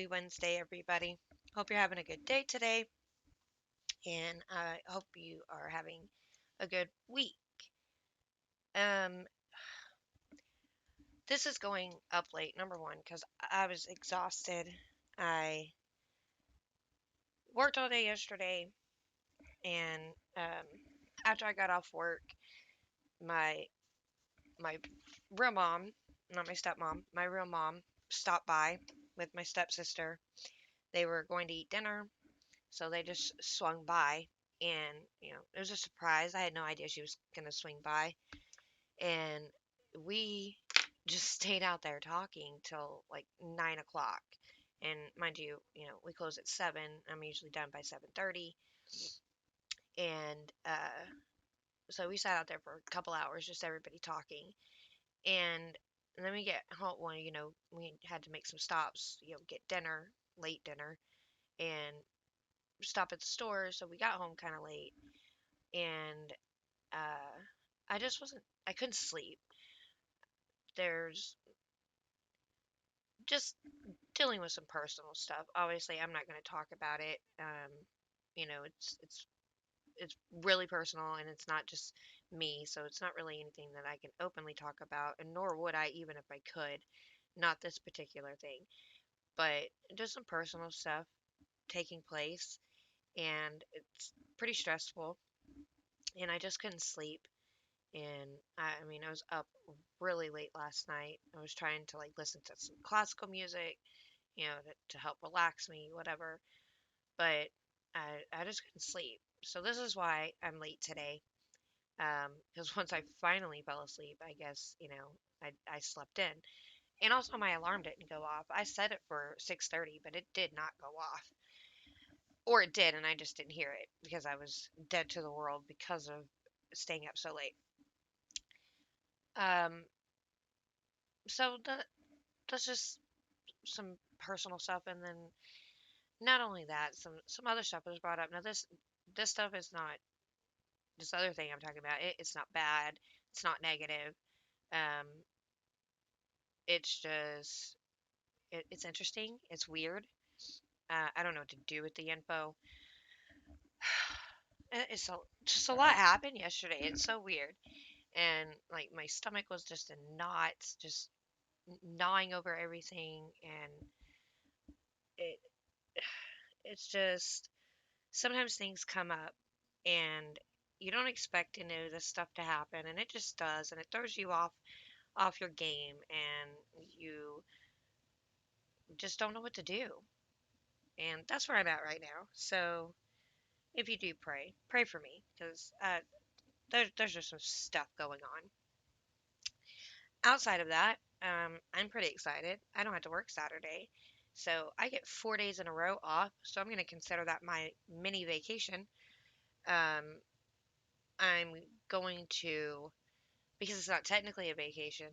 Happy Wednesday, everybody. Hope you're having a good day today, and I hope you are having a good week. Um, this is going up late, number one, because I was exhausted. I worked all day yesterday, and after I got off work, my my real mom, not my stepmom, my real mom stopped by with my stepsister. They were going to eat dinner, so they just swung by, and it was a surprise. I had no idea she was gonna swing by, and we just stayed out there talking till like 9 o'clock. And mind you, we close at 7. I'm usually done by 7:30, and so we sat out there for a couple hours, just everybody talking. And then we get home. Well, we had to make some stops, get dinner, late dinner, and stop at the store. So we got home kind of late, and uh, I just wasn't. I couldn't sleep. There's just dealing with some personal stuff. Obviously, I'm not going to talk about it. It's really personal, and it's not just me, so it's not really anything that I can openly talk about, and nor would I even if I could. Not this particular thing, but just some personal stuff taking place, and it's pretty stressful, and I just couldn't sleep. And I mean, I was up really late last night. I was trying to like listen to some classical music, to help relax me, whatever. But I just couldn't sleep. So this is why I'm late today. Because once I finally fell asleep, I guess, I slept in. And also my alarm didn't go off. I set it for 6:30, but it did not go off. Or it did, and I just didn't hear it because I was dead to the world because of staying up so late. Um, so that's just some personal stuff, and then not only that, some other stuff was brought up. Now this stuff is not this other thing I'm talking about. It's not bad. It's not negative. Um, it's just it's interesting. It's weird. I don't know what to do with the info. Just a lot happened yesterday. It's so weird, and like my stomach was just in knots, just gnawing over everything, and it it's just sometimes things come up and you don't expect any of this stuff to happen, and it just does, and it throws you off your game, and you just don't know what to do. And that's where I'm at right now. So if you do pray for me, because there's just some stuff going on. Outside of that, I'm pretty excited. I don't have to work Saturday, so I get 4 days in a row off. So I'm going to consider that my mini vacation. um, I'm going to, because it's not technically a vacation,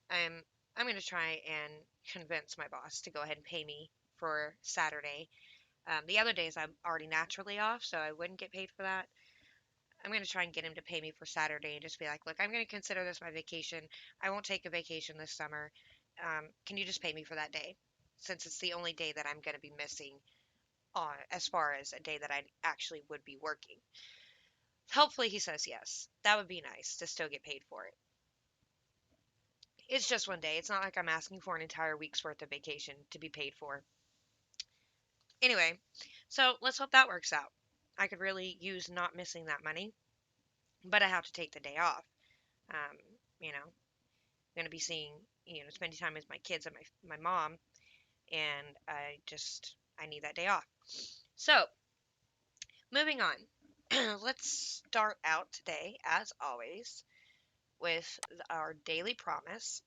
I'm I'm going to try and convince my boss to go ahead and pay me for Saturday. The other days I'm already naturally off, so I wouldn't get paid for that. I'm going to try and get him to pay me for Saturday and just be like, look, I'm going to consider this my vacation. I won't take a vacation this summer. Can you just pay me for that day? Since it's the only day that I'm going to be missing on, as far as a day that I actually would be working. Hopefully he says yes. That would be nice to still get paid for it. It's just one day. It's not like I'm asking for an entire week's worth of vacation to be paid for. Anyway, so let's hope that works out. I could really use not missing that money, but I have to take the day off. Um, I'm going to be seeing, spending time with my kids and my mom, and I need that day off. So, moving on. Let's start out today, as always, with our daily promise.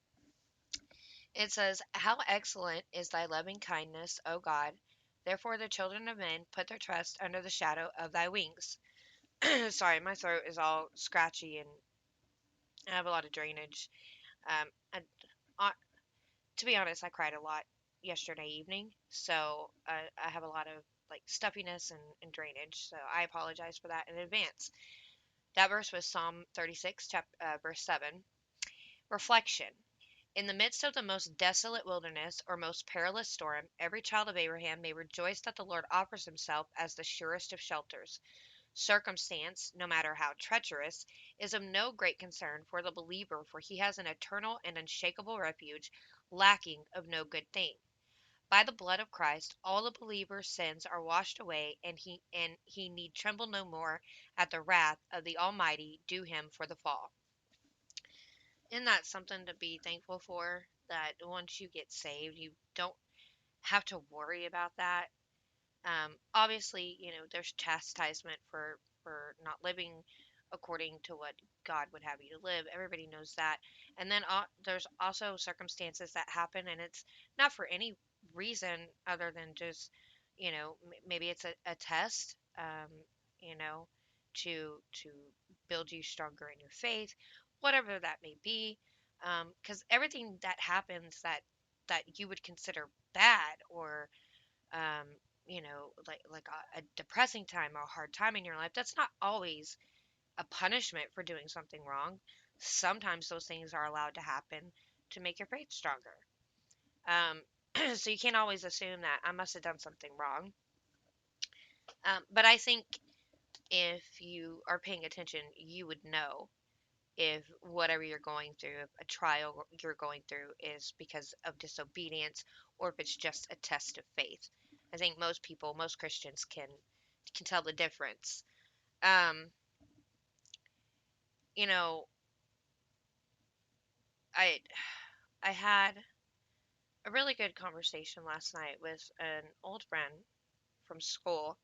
It says, how excellent is thy loving kindness, O God! Therefore the children of men put their trust under the shadow of thy wings. Sorry, my throat is all scratchy and I have a lot of drainage. And uh, to be honest, I cried a lot yesterday evening, so I have a lot of like stuffiness and drainage. So I apologize for that in advance. That verse was Psalm 36, verse 7. Reflection. In the midst of the most desolate wilderness or most perilous storm, every child of Abraham may rejoice that the Lord offers himself as the surest of shelters. Circumstance, no matter how treacherous, is of no great concern for the believer, for he has an eternal and unshakable refuge, lacking of no good thing. By the blood of Christ, all the believer's sins are washed away, and he need tremble no more at the wrath of the Almighty due him for the fall. Isn't that something to be thankful for? That once you get saved, you don't have to worry about that. Obviously, there's chastisement for not living according to what God would have you to live. Everybody knows that. And then there's also circumstances that happen, and it's not for any reason other than just, maybe it's a test, you know, to build you stronger in your faith, whatever that may be. Because everything that happens that you would consider bad or um, like a depressing time or a hard time in your life, that's not always a punishment for doing something wrong. Sometimes those things are allowed to happen to make your faith stronger. Um, so you can't always assume that I must have done something wrong. But I think if you are paying attention, you would know if whatever you're going through, if a trial you're going through is because of disobedience or if it's just a test of faith. I think most people, most Christians can tell the difference. Um, you know, I I had a really good conversation last night with an old friend from school,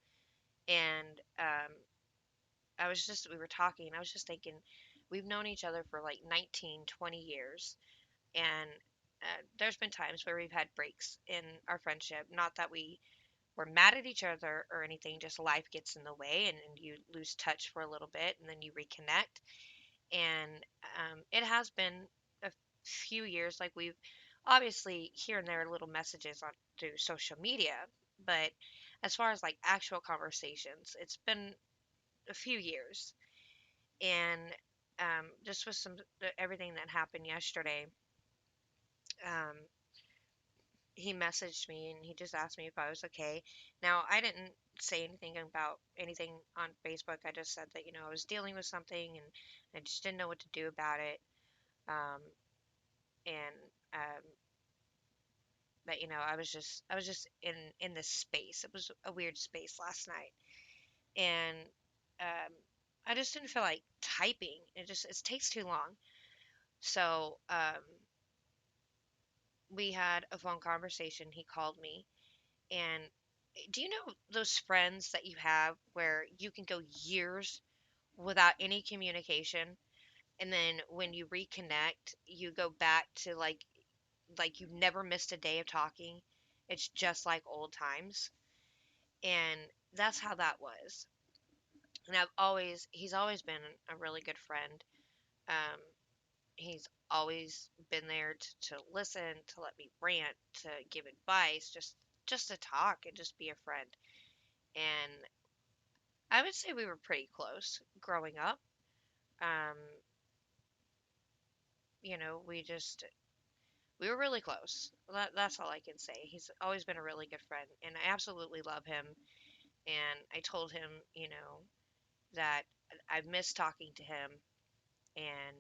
and we were talking. I was just thinking, we've known each other for like 19, 20 years, and there's been times where we've had breaks in our friendship. Not that we were mad at each other or anything, just life gets in the way, and you lose touch for a little bit, and then you reconnect. And it has been a few years. Like, we've obviously here and there little messages on through social media, but as far as like actual conversations, it's been a few years. And just with everything that happened yesterday, um, he messaged me and he just asked me if I was okay. Now, I didn't say anything about anything on Facebook. I just said that, I was dealing with something and I just didn't know what to do about it. Um, and that, I was just in this space. It was a weird space last night. And um, I just didn't feel like typing. It takes too long. So we had a phone conversation. He called me. And do you know those friends that you have where you can go years without any communication, and then when you reconnect, you go back to like you've never missed a day of talking. It's just like old times. And that's how that was. And he's always been a really good friend. Um, he's always been there to listen, to let me rant, to give advice, just to talk and just be a friend. And I would say we were pretty close growing up. Um, we were really close. That's all I can say. He's always been a really good friend, and I absolutely love him. And I told him, that I've missed talking to him. And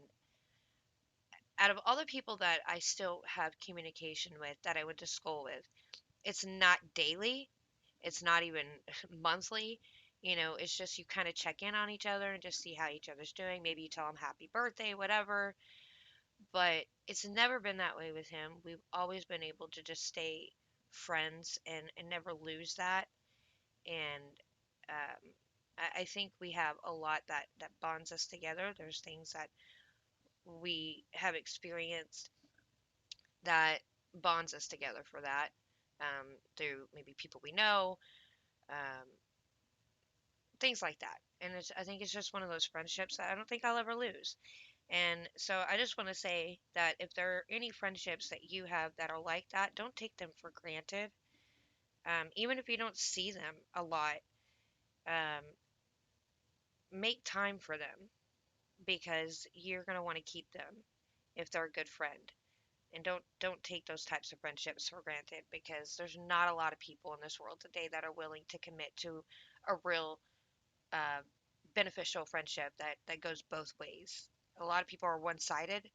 out of all the people that I still have communication with, that I went to school with, it's not daily. It's not even monthly. It's just you kind of check in on each other and just see how each other's doing. Maybe you tell them happy birthday, whatever. But it's never been that way with him. We've always been able to just stay friends and never lose that. And I think we have a lot that bonds us together. There's things that we have experienced that bonds us together for that, through maybe people we know, um, things like that. And I think it's just one of those friendships that I don't think I'll ever lose. And so I just want to say that if there are any friendships that you have that are like that, don't take them for granted. Even if you don't see them a lot, um, make time for them because you're going to want to keep them if they're a good friend. And don't take those types of friendships for granted, because there's not a lot of people in this world today that are willing to commit to a real uh, beneficial friendship that goes both ways. A lot of people are one-sided.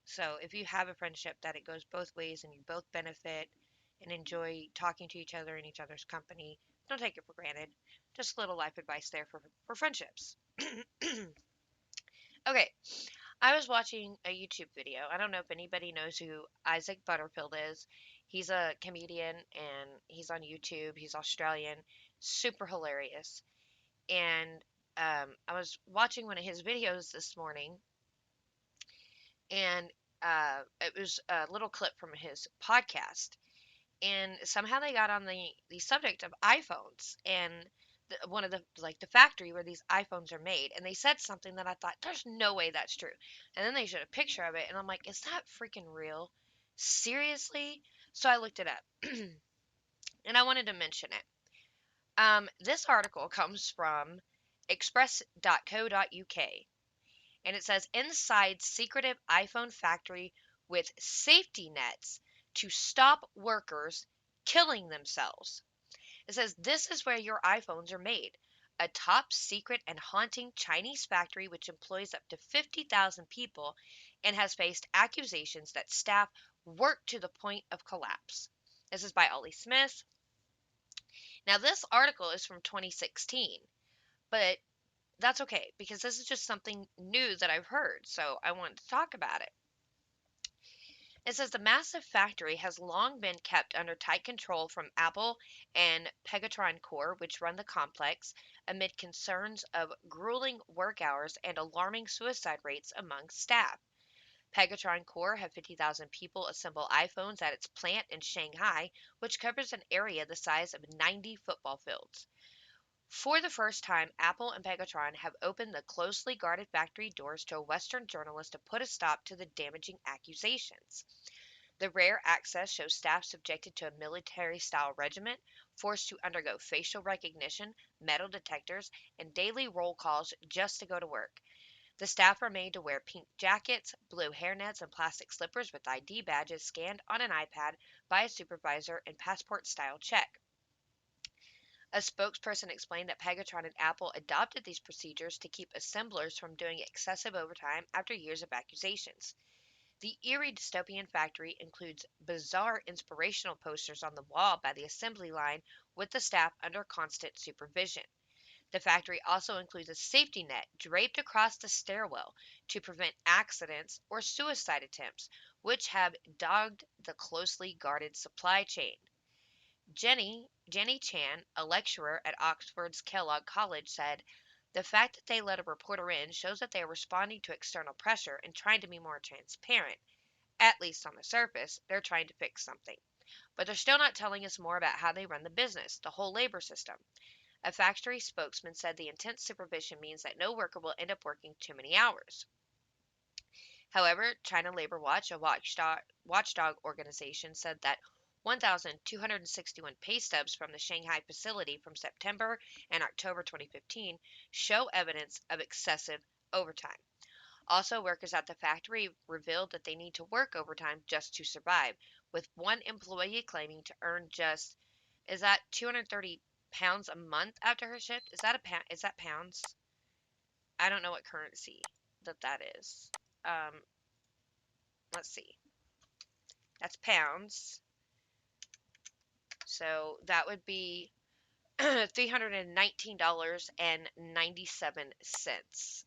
So if you have a friendship that it goes both ways and you both benefit and enjoy talking to each other in each other's company, don't take it for granted. Just a little life advice there for friendships. Okay, I was watching a YouTube video. I don't know if anybody knows who Isaac Butterfield is. He's a comedian and he's on YouTube. He's Australian, super hilarious. And I was watching one of his videos this morning, and it was a little clip from his podcast. And somehow they got on the subject of iPhones and one of the like the factory where these iPhones are made, and they said something that I thought there's no way that's true. And then they showed a picture of it, and I'm like, is that freaking real? Seriously? So I looked it up, and I wanted to mention it. This article comes from express.co.uk, and it says inside secretive iPhone factory with safety nets to stop workers killing themselves. It says this is where your iPhones are made. A top secret and haunting Chinese factory which employs up to 50,000 people and has faced accusations that staff work to the point of collapse. This is by Ollie Smith. Now, this article is from 2016, but that's okay because this is just something new that I've heard, so I wanted to talk about it. It says the massive factory has long been kept under tight control from Apple and Pegatron Core, which run the complex, amid concerns of grueling work hours and alarming suicide rates among staff. Pegatron Core have 50,000 people assemble iPhones at its plant in Shanghai, which covers an area the size of 90 football fields. For the first time, Apple and Pegatron have opened the closely guarded factory doors to a Western journalist to put a stop to the damaging accusations. The rare access shows staff subjected to a military-style regiment, forced to undergo facial recognition, metal detectors, and daily roll calls just to go to work. The staff are made to wear pink jackets, blue hairnets, and plastic slippers with ID badges scanned on an iPad by a supervisor and passport-style check. A spokesperson explained that Pegatron and Apple adopted these procedures to keep assemblers from doing excessive overtime after years of accusations. The eerie dystopian factory includes bizarre inspirational posters on the wall by the assembly line with the staff under constant supervision. The factory also includes a safety net draped across the stairwell to prevent accidents or suicide attempts, which have dogged the closely guarded supply chain. Jenny Chan, a lecturer at Oxford's Kellogg College, said, the fact that they let a reporter in shows that they are responding to external pressure and trying to be more transparent. At least on the surface, they're trying to fix something. But they're still not telling us more about how they run the business, the whole labor system. A factory spokesman said the intense supervision means that no worker will end up working too many hours. However, China Labor Watch, a watchdog organization, said that 1,261 pay stubs from the Shanghai facility from September and October 2015 show evidence of excessive overtime. Also, workers at the factory revealed that they need to work overtime just to survive, with one employee claiming to earn just, is that 230 pounds a month after her shift? Is that a pound? Is that pounds? I don't know what currency that is. Um, let's see. That's pounds. So that would be $319.97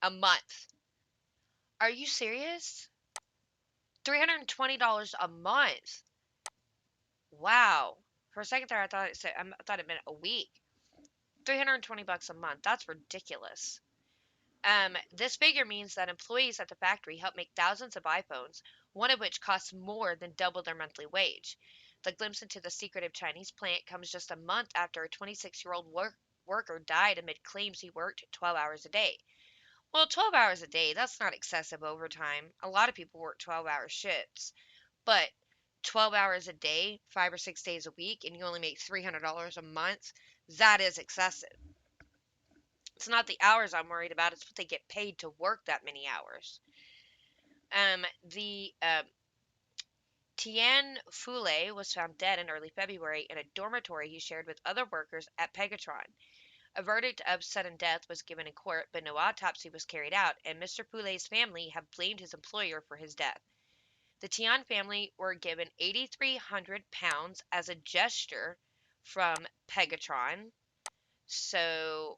a month. Are you serious? $320 a month. Wow. For a second there, I thought it meant a week. $320 a month. That's ridiculous. This figure means that employees at the factory help make thousands of iPhones, one of which costs more than double their monthly wage. The glimpse into the secretive Chinese plant comes just a month after a 26-year-old worker died amid claims he worked 12 hours a day. Well, 12 hours a day, that's not excessive overtime. A lot of people work 12-hour shifts. But 12 hours a day, 5 or 6 days a week, and you only make $300 a month, that is excessive. It's not the hours I'm worried about, it's what they get paid to work that many hours. The Tian Fule was found dead in early February in a dormitory he shared with other workers at Pegatron. A verdict of sudden death was given in court, but no autopsy was carried out, and Mr. Fule's family have blamed his employer for his death. The Tian family were given £8,300 as a gesture from Pegatron, so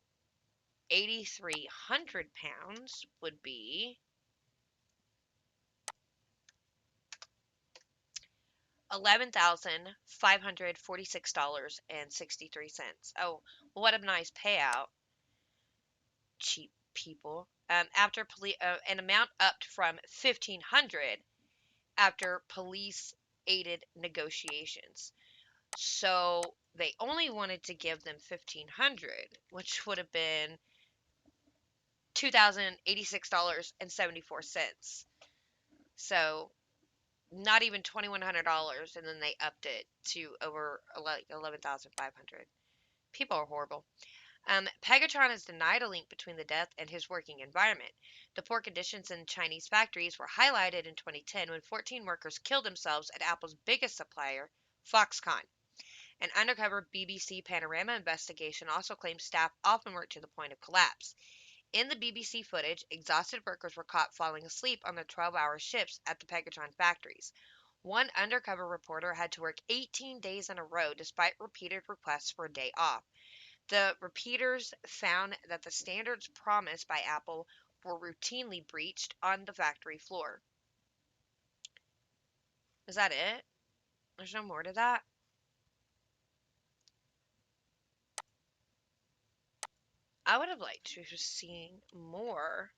£8,300 would be $11,546.63. Oh, what a nice payout, cheap people. After an amount upped from 1,500 after police aided negotiations. So they only wanted to give them 1,500, which would have been $2,086.74. So not even $2,100, and then they upped it to over like 11,500. People are horrible. Pegatron has denied a link between the death and his working environment. The poor conditions in Chinese factories were highlighted in 2010 when 14 workers killed themselves at Apple's biggest supplier, Foxconn. An undercover BBC Panorama investigation also claims staff often worked to the point of collapse. In the BBC footage, exhausted workers were caught falling asleep on their 12-hour shifts at the Pegatron factories. One undercover reporter had to work 18 days in a row despite repeated requests for a day off. The repeaters found that the standards promised by Apple were routinely breached on the factory floor. Is that it? There's no more to that? I would have liked to have seen more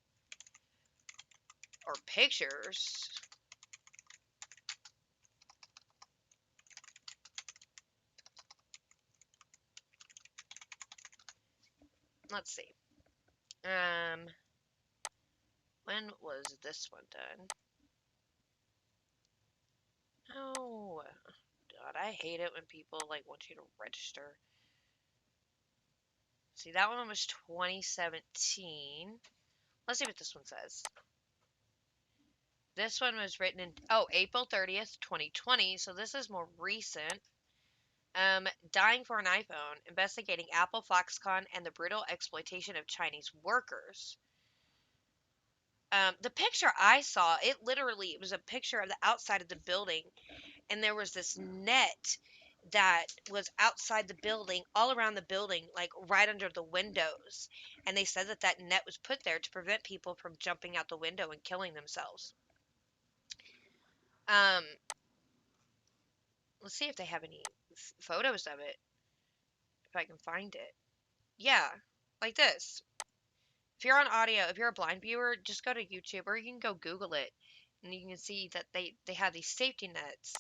or pictures. Let's see. When was this one done? Oh, God, I hate it when people like want you to register. See, that one was 2017. Let's see what this one says. This one was written in April 30th, 2020. So this is more recent. Dying for an iPhone, investigating Apple, Foxconn, and the brutal exploitation of Chinese workers. The picture I saw, it was a picture of the outside of the building, and there was this net that was outside the building, all around the building, like right under the windows. And they said that that net was put there to prevent people from jumping out the window and killing themselves. Um, let's see if they have any photos of it, if I can find it. Yeah, like this. If you're on audio, if you're a blind viewer, just go to YouTube or you can go Google it, and you can see that they have these safety nets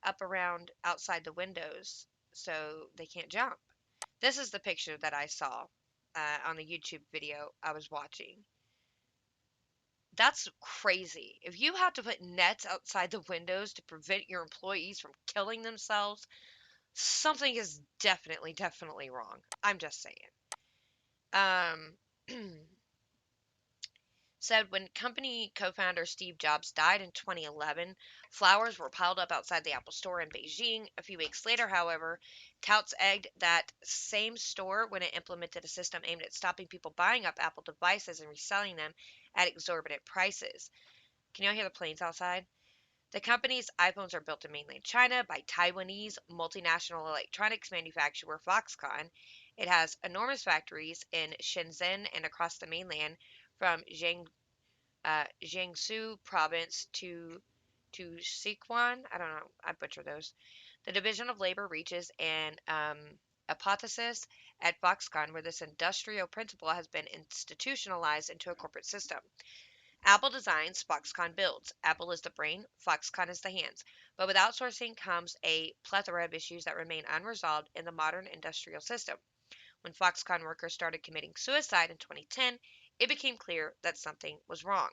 up around outside the windows so they can't jump. This is the picture that I saw on the YouTube video I was watching. That's crazy. If you have to put nets outside the windows to prevent your employees from killing themselves, something is definitely wrong. I'm just saying. Um, said when company co-founder Steve Jobs died in 2011, flowers were piled up outside the Apple store in Beijing. A few weeks later, however, touts egged that same store when it implemented a system aimed at stopping people buying up Apple devices and reselling them at exorbitant prices. Can y'all hear the planes outside? The company's iPhones are built in mainland China by Taiwanese multinational electronics manufacturer Foxconn. It has enormous factories in Shenzhen and across the mainland, from Jiangsu province to Sichuan. I don't know. I butcher those. The Division of Labor reaches an apotheosis at Foxconn where this industrial principle has been institutionalized into a corporate system. Apple designs, Foxconn builds. Apple is the brain, Foxconn is the hands. But with outsourcing comes a plethora of issues that remain unresolved in the modern industrial system. When Foxconn workers started committing suicide in 2010, it became clear that something was wrong.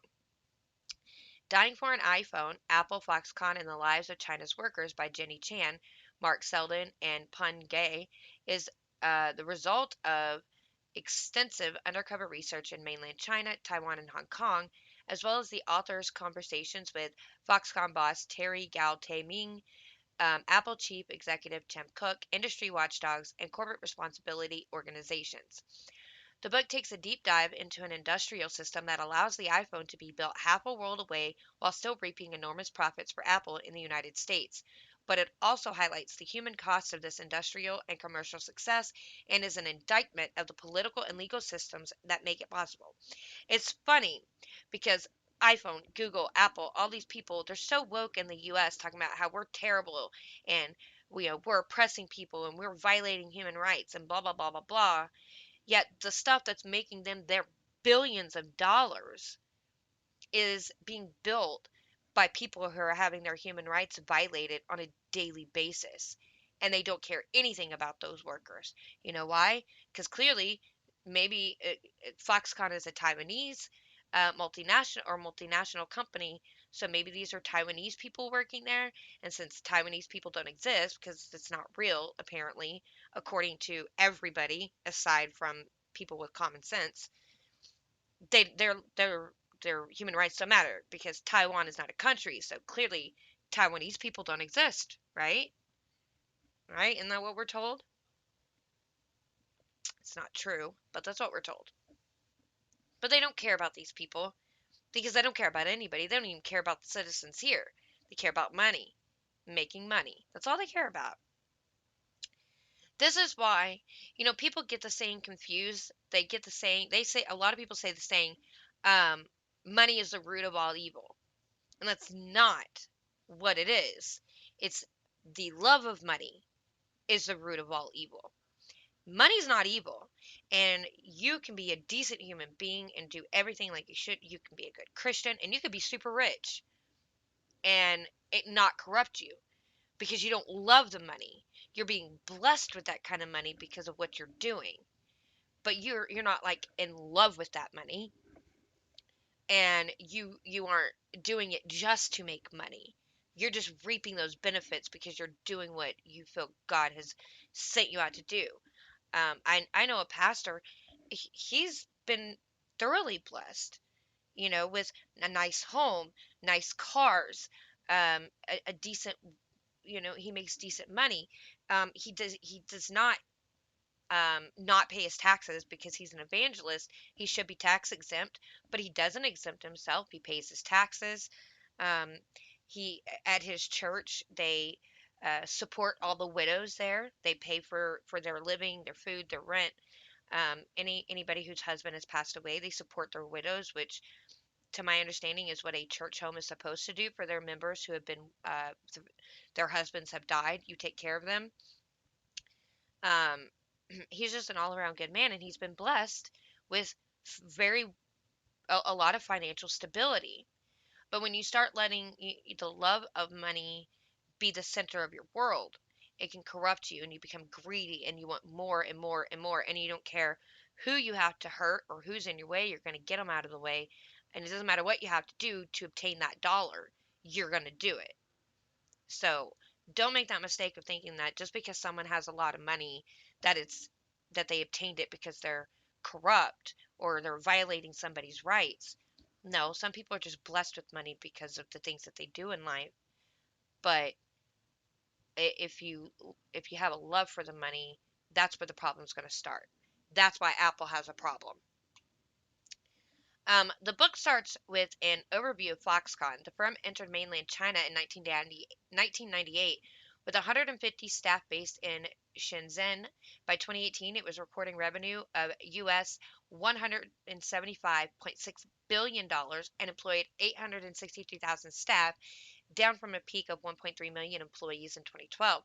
Dying for an iPhone, Apple, Foxconn, and the Lives of China's Workers by Jenny Chan, Mark Selden, and Pun Gay is the result of extensive undercover research in mainland China, Taiwan, and Hong Kong as well as the author's conversations with Foxconn boss Terry Gao Ming, Apple chief executive Tim Cook, industry watchdogs, and corporate responsibility organizations. The book takes a deep dive into an industrial system that allows the iPhone to be built half a world away while still reaping enormous profits for Apple in the United States. But it also highlights the human cost of this industrial and commercial success and is an indictment of the political and legal systems that make it possible. It's funny because iPhone, Google, Apple, all these people, they're so woke in the US talking about how we're terrible and we're oppressing people and we're violating human rights and blah blah blah blah blah. Yet the stuff that's making them their billions of dollars is being built by people who are having their human rights violated on a daily basis. And they don't care anything about those workers. You know why? Because clearly, maybe Foxconn is a Taiwanese multinational company. So maybe these are Taiwanese people working there. And since Taiwanese people don't exist, because it's not real, apparently, according to everybody aside from people with common sense, they their human rights don't matter because Taiwan is not a country. So clearly, Taiwanese people don't exist, right? Right? Isn't that what we're told? It's not true, but that's what we're told. But they don't care about these people because they don't care about anybody. They don't even care about the citizens here. They care about money, making money. That's all they care about. This is why, people get the saying confused. They get the saying, they say, a lot of people say the saying, um, money is the root of all evil. And that's not what it is. It's the love of money is the root of all evil. Money's not evil. And you can be a decent human being and do everything like you should. You can be a good Christian and you could be super rich and it not corrupt you because you don't love the money. You're being blessed with that kind of money because of what you're doing. But you're not like in love with that money and you aren't doing it just to make money. You're just reaping those benefits because you're doing what you feel God has sent you out to do. I know a pastor. He's been thoroughly blessed, with a nice home, nice cars, a decent, he makes decent money. He does not pay his taxes because he's an evangelist. He should be tax exempt, but he doesn't exempt himself. He pays his taxes. Um, he at his church they support all the widows there. They pay for their living, their food, their rent. Anybody whose husband has passed away, they support their widows, which, to my understanding, is what a church home is supposed to do for their members who have been their husbands have died. You take care of them. Um, he's just an all around good man, and he's been blessed with very a lot of financial stability. But when you start letting the love of money be the center of your world, it can corrupt you, and you become greedy, and you want more and more and more, and you don't care who you have to hurt or who's in your way. You're going to get them out of the way, and it doesn't matter what you have to do to obtain that dollar. You're going to do it. So don't make that mistake of thinking that just because someone has a lot of money, that it's that they obtained it because they're corrupt or they're violating somebody's rights. No, some people are just blessed with money because of the things that they do in life. But if you have a love for the money, that's where the problem's going to start. That's why Apple has a problem. The book starts with an overview of Foxconn. The firm entered mainland China in 1998 with 150 staff based in Shenzhen. By 2018, it was reporting revenue of US $175.6 billion and employed 863,000 staff, down from a peak of 1.3 million employees in 2012.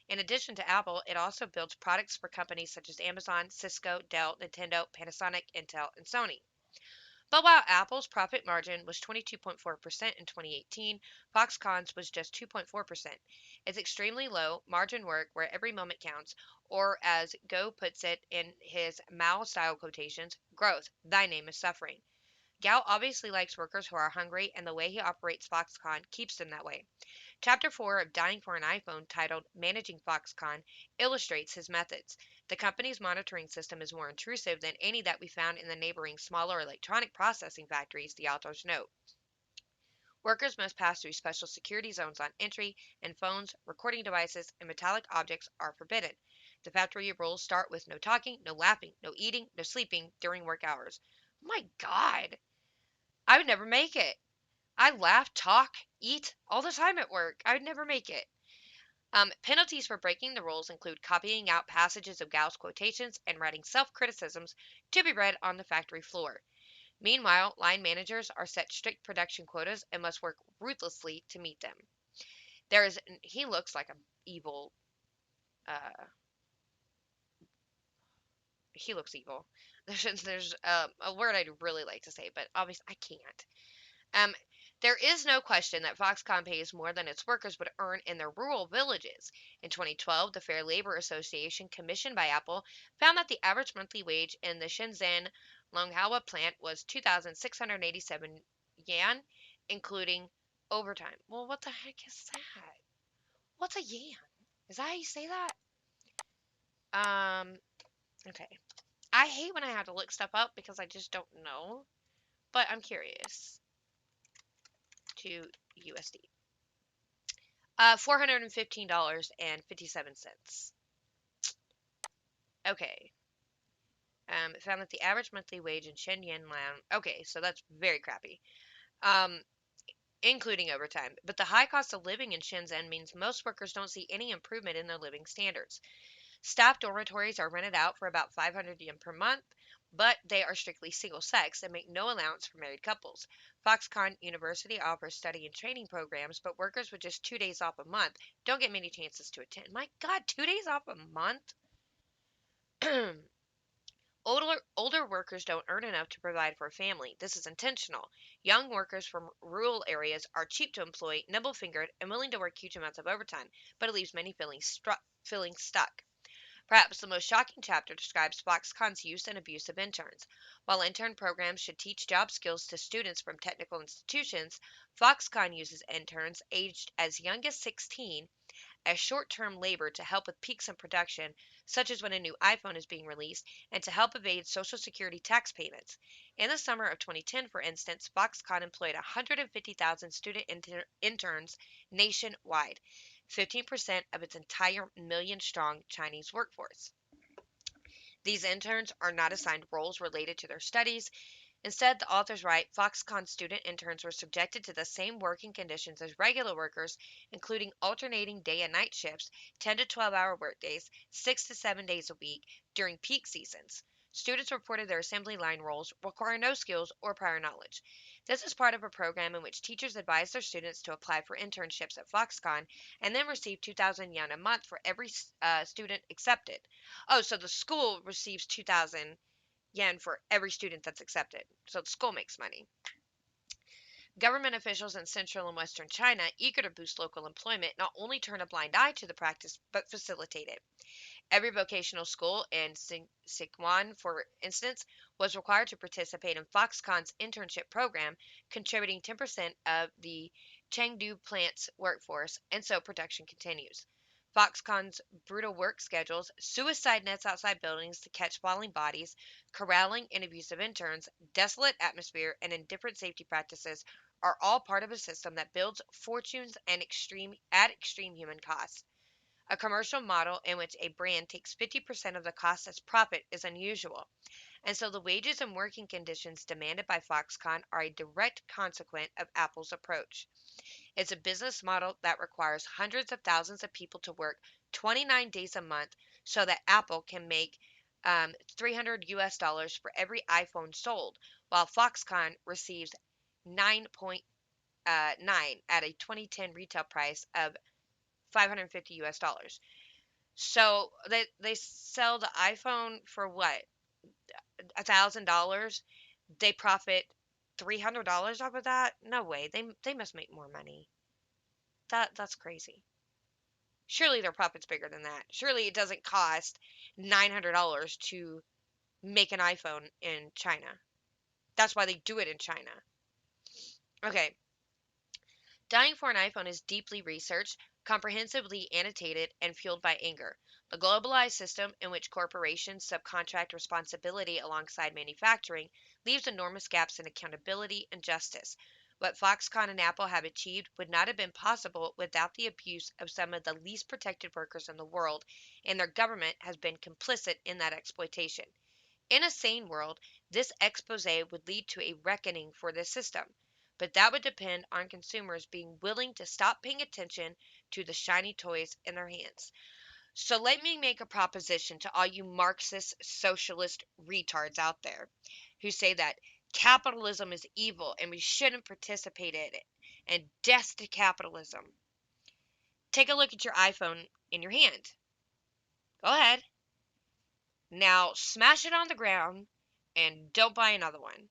In addition to Apple, it also builds products for companies such as Amazon, Cisco, Dell, Nintendo, Panasonic, Intel, and Sony. But while Apple's profit margin was 22.4% in 2018, Foxconn's was just 2.4%. It's extremely low margin work where every moment counts, or as Go puts it in his Mao style quotations, growth, thy name is suffering. Gao obviously likes workers who are hungry, and the way he operates Foxconn keeps them that way. Chapter 4 of Dying for an iPhone, titled Managing Foxconn, illustrates his methods. The company's monitoring system is more intrusive than any that we found in the neighboring smaller electronic processing factories, the authors note. Workers must pass through special security zones on entry, and phones, recording devices, and metallic objects are forbidden. The factory rules start with no talking, no laughing, no eating, no sleeping during work hours. My God, I would never make it. I laugh, talk, eat all the time at work. I would never make it. Penalties for breaking the rules include copying out passages of Gauss quotations and writing self criticisms to be read on the factory floor. Meanwhile, line managers are set strict production quotas and must work ruthlessly to meet them. He looks like an evil, uh, he looks evil. There's a word I'd really like to say, but obviously I can't. Um, there is no question that Foxconn pays more than its workers would earn in their rural villages. In 2012, the Fair Labor Association, commissioned by Apple, found that the average monthly wage in the Shenzhen Longhua plant was 2,687 yuan, including overtime. Well, what the heck is that? What's a yuan? Is that how you say that? Um, okay. I hate when I have to look stuff up because I just don't know, but I'm curious. To USD. $415.57. Okay. It found that the average monthly wage in Shenyang Land. Okay, so that's very crappy. Um, including overtime. But the high cost of living in Shenzhen means most workers don't see any improvement in their living standards. Staff dormitories are rented out for about 500 yen per month, but they are strictly single sex and make no allowance for married couples. Foxconn University offers study and training programs, but workers with just 2 days off a month don't get many chances to attend. My God, 2 days off a month? Older workers don't earn enough to provide for a family. This is intentional. Young workers from rural areas are cheap to employ, nimble fingered, and willing to work huge amounts of overtime, but it leaves many feeling stuck. Perhaps the most shocking chapter describes Foxconn's use and abuse of interns. While intern programs should teach job skills to students from technical institutions, Foxconn uses interns aged as young as 16 as short-term labor to help with peaks in production, such as when a new iPhone is being released, and to help evade Social Security tax payments. In the summer of 2010, for instance, Foxconn employed 150,000 student interns nationwide, 15% of its entire million-strong Chinese workforce. These interns are not assigned roles related to their studies. Instead, the authors write, Foxconn student interns were subjected to the same working conditions as regular workers, including alternating day and night shifts, 10 to 12-hour workdays, 6 to 7 days a week during peak seasons. Students reported their assembly line roles require no skills or prior knowledge. This is part of a program in which teachers advise their students to apply for internships at Foxconn and then receive 2,000 yen a month for every student accepted. Oh, so the school receives 2,000 yen for every student that's accepted. So the school makes money. Government officials in central and western China, eager to boost local employment, not only turn a blind eye to the practice, but facilitate it. Every vocational school in Sichuan, for instance, was required to participate in Foxconn's internship program, contributing 10% of the Chengdu plant's workforce, and so production continues. Foxconn's brutal work schedules, suicide nets outside buildings to catch falling bodies, corralling and abusive interns, desolate atmosphere, and indifferent safety practices are all part of a system that builds fortunes and at extreme human cost. A commercial model in which a brand takes 50% of the cost as profit is unusual, and so the wages and working conditions demanded by Foxconn are a direct consequence of Apple's approach. It's a business model that requires hundreds of thousands of people to work 29 days a month so that Apple can make 300 US dollars for every iPhone sold, while Foxconn receives 9.9 at a 2010 retail price of 550 US dollars. So they sell the iPhone for what? $1,000. They profit $300 off of that? No way. They must make more money. That's crazy. Surely their profit's bigger than that. Surely it doesn't cost $900 to make an iPhone in China. That's why they do it in China. Okay. Dying for an iPhone is deeply researched, comprehensively annotated, and fueled by anger. A globalized system in which corporations subcontract responsibility alongside manufacturing leaves enormous gaps in accountability and justice. What Foxconn and Apple have achieved would not have been possible without the abuse of some of the least protected workers in the world, and their government has been complicit in that exploitation. In a sane world, this expose would lead to a reckoning for this system, but that would depend on consumers being willing to stop paying attention to the shiny toys in their hands. So let me make a proposition to all you Marxist socialist retards out there who say that capitalism is evil and we shouldn't participate in it, and death to capitalism. Take a look at your iPhone in your hand. Go ahead. Now smash it on the ground and don't buy another one.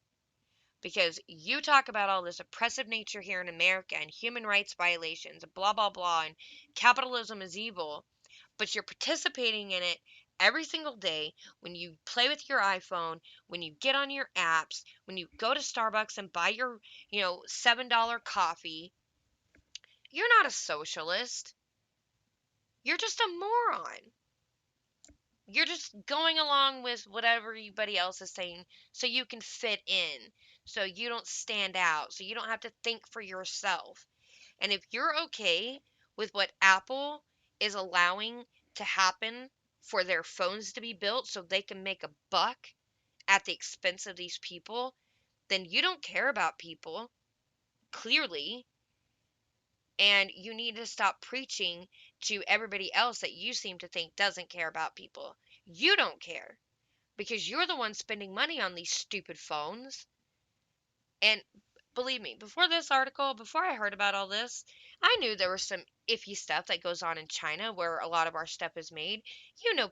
Because you talk about all this oppressive nature here in America and human rights violations, blah, blah, blah, and capitalism is evil, but you're participating in it every single day when you play with your iPhone, when you get on your apps, when you go to Starbucks and buy your, $7 coffee. You're not a socialist. You're just a moron. You're just going along with what everybody else is saying so you can fit in, so you don't stand out, so you don't have to think for yourself. And if you're okay with what Apple is allowing to happen for their phones to be built so they can make a buck at the expense of these people, then you don't care about people, clearly, and you need to stop preaching to everybody else that you seem to think doesn't care about people. You don't care because you're the one spending money on these stupid phones. And believe me, before this article, before I heard about all this, I knew there was some iffy stuff that goes on in China where a lot of our stuff is made.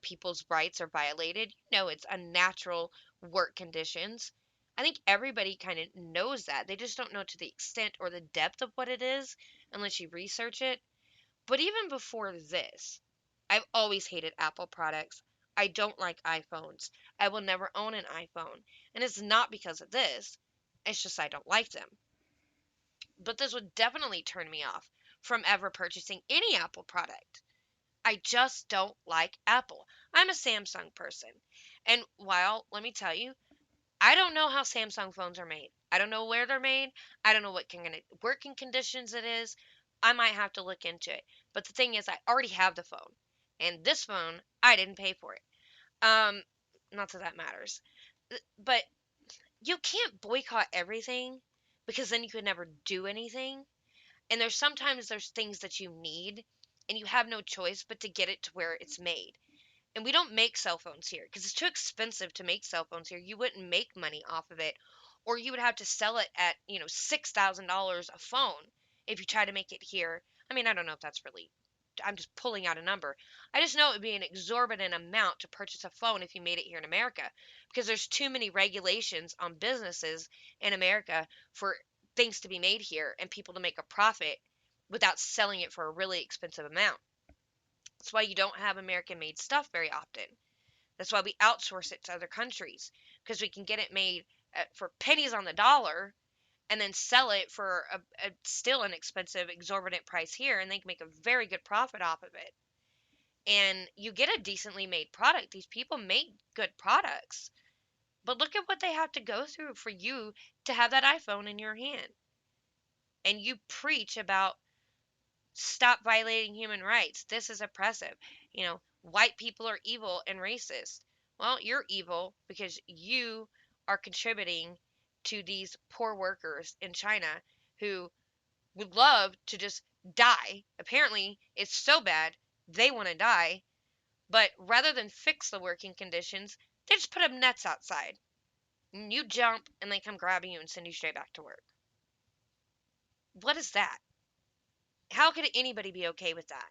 People's rights are violated. It's unnatural work conditions. I think everybody kind of knows that. They just don't know to the extent or the depth of what it is unless you research it. But even before this, I've always hated Apple products. I don't like iPhones. I will never own an iPhone. And it's not because of this. It's just I don't like them. But this would definitely turn me off from ever purchasing any Apple product. I just don't like Apple. I'm a Samsung person. And while, let me tell you, I don't know how Samsung phones are made. I don't know where they're made. I don't know what kind of working conditions it is. I might have to look into it. But the thing is, I already have the phone. And this phone, I didn't pay for it. Um, Not that that matters. But you can't boycott everything because then you could never do anything. And there's things that you need and you have no choice but to get it to where it's made. And we don't make cell phones here because it's too expensive to make cell phones here. You wouldn't make money off of it, or you would have to sell it at, $6,000 a phone if you try to make it here. I mean, I don't know if that's really, I'm just pulling out a number. I just know it would be an exorbitant amount to purchase a phone if you made it here in America because there's too many regulations on businesses in America for things to be made here and people to make a profit without selling it for a really expensive amount. That's why you don't have American made stuff very often. That's why we outsource it to other countries because we can get it made for pennies on the dollar and then sell it for a still an expensive, exorbitant price here, and they can make a very good profit off of it. And you get a decently made product. These people make good products. But look at what they have to go through for you to have that iPhone in your hand. And you preach about stop violating human rights. This is oppressive. White people are evil and racist. Well, you're evil because you are contributing to these poor workers in China who would love to just die. Apparently, it's so bad they want to die. But rather than fix the working conditions, they just put up nets outside. And you jump and they come grabbing you and send you straight back to work. What is that? How could anybody be okay with that?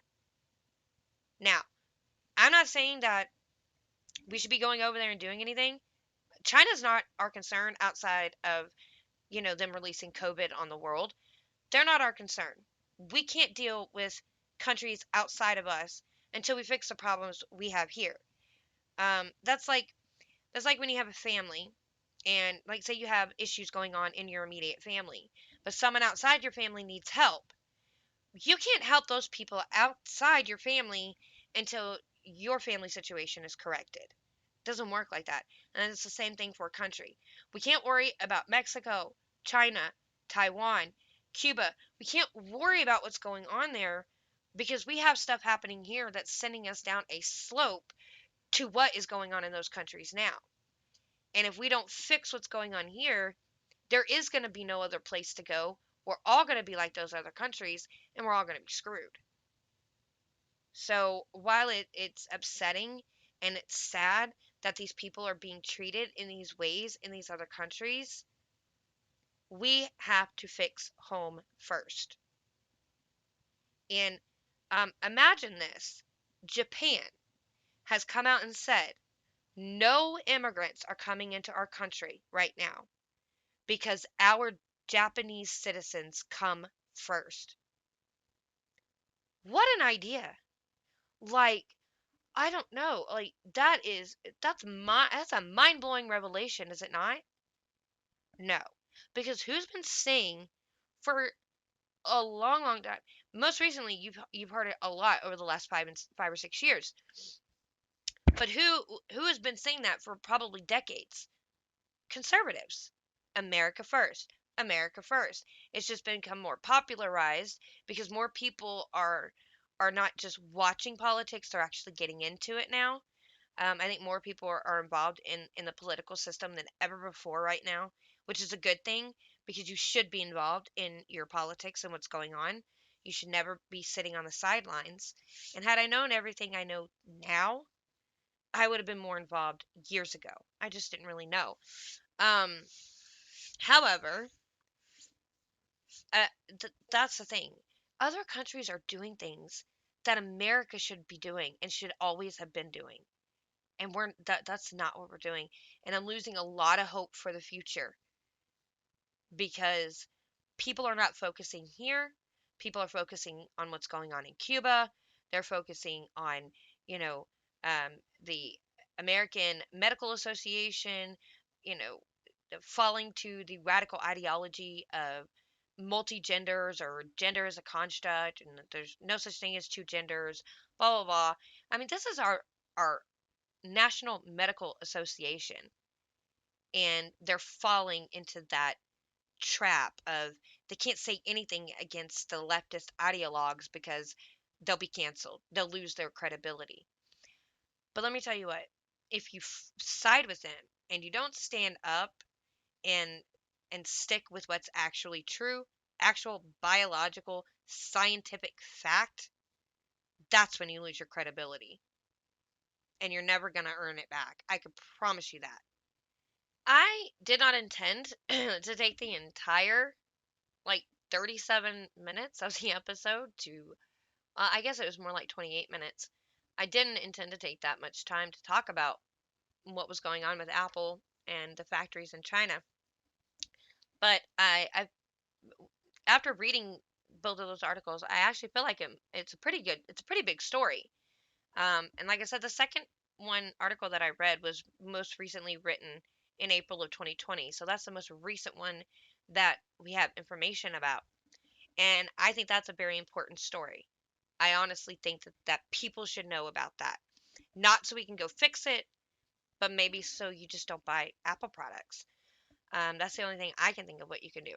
Now, I'm not saying that we should be going over there and doing anything. China's not our concern outside of, them releasing COVID on the world. They're not our concern. We can't deal with countries outside of us until we fix the problems we have here. That's like when you have a family and like say you have issues going on in your immediate family, but someone outside your family needs help. You can't help those people outside your family until your family situation is corrected. It doesn't work like that. And it's the same thing for a country. We can't worry about Mexico, China, Taiwan, Cuba. We can't worry about what's going on there because we have stuff happening here that's sending us down a slope to what is going on in those countries now. And if we don't fix what's going on here, there is going to be no other place to go. We're all going to be like those other countries, and we're all going to be screwed. So while it's upsetting and it's sad that these people are being treated in these ways in these other countries, we have to fix home first. And imagine this: Japan has come out and said no immigrants are coming into our country right now because our Japanese citizens come first. What an idea! Like, I don't know. Like, that's a mind-blowing revelation, is it not? No. Because who's been saying for a long, long time. Most recently, you've heard it a lot over the last 5 or 6 years. But who has been saying that for probably decades? Conservatives. America first. America first. It's just become more popularized because more people are not just watching politics; they're actually getting into it now. I think more people are involved in the political system than ever before right now, which is a good thing because you should be involved in your politics and what's going on. You should never be sitting on the sidelines. And had I known everything I know now, I would have been more involved years ago. I just didn't really know. Um, However, uh, that's the thing. Other countries are doing things that America should be doing and should always have been doing. And that's not what we're doing. And I'm losing a lot of hope for the future because people are not focusing here. People are focusing on what's going on in Cuba. They're focusing on, you know, um, the American Medical Association, you know, falling to the radical ideology of multi-genders or gender as a construct and that there's no such thing as two genders, blah blah blah. I mean, this is our National Medical Association, and they're falling into that trap of they can't say anything against the leftist ideologues because they'll be canceled. They'll lose their credibility. But let me tell you what, if you side with them and you don't stand up and stick with what's actually true, actual biological scientific fact, that's when you lose your credibility and you're never going to earn it back. I can promise you that. I did not intend to take the entire, like, 37 minutes of the episode to, I guess it was more like 28 minutes. I didn't intend to take that much time to talk about what was going on with Apple and the factories in China. But after reading both of those articles, I actually feel like it's a pretty big story. And like I said, the second article that I read was most recently written in April of 2020. So that's the most recent one that we have information about. And I think that's a very important story. I honestly think that people should know about that. Not so we can go fix it, but maybe so you just don't buy Apple products. That's the only thing I can think of what you can do.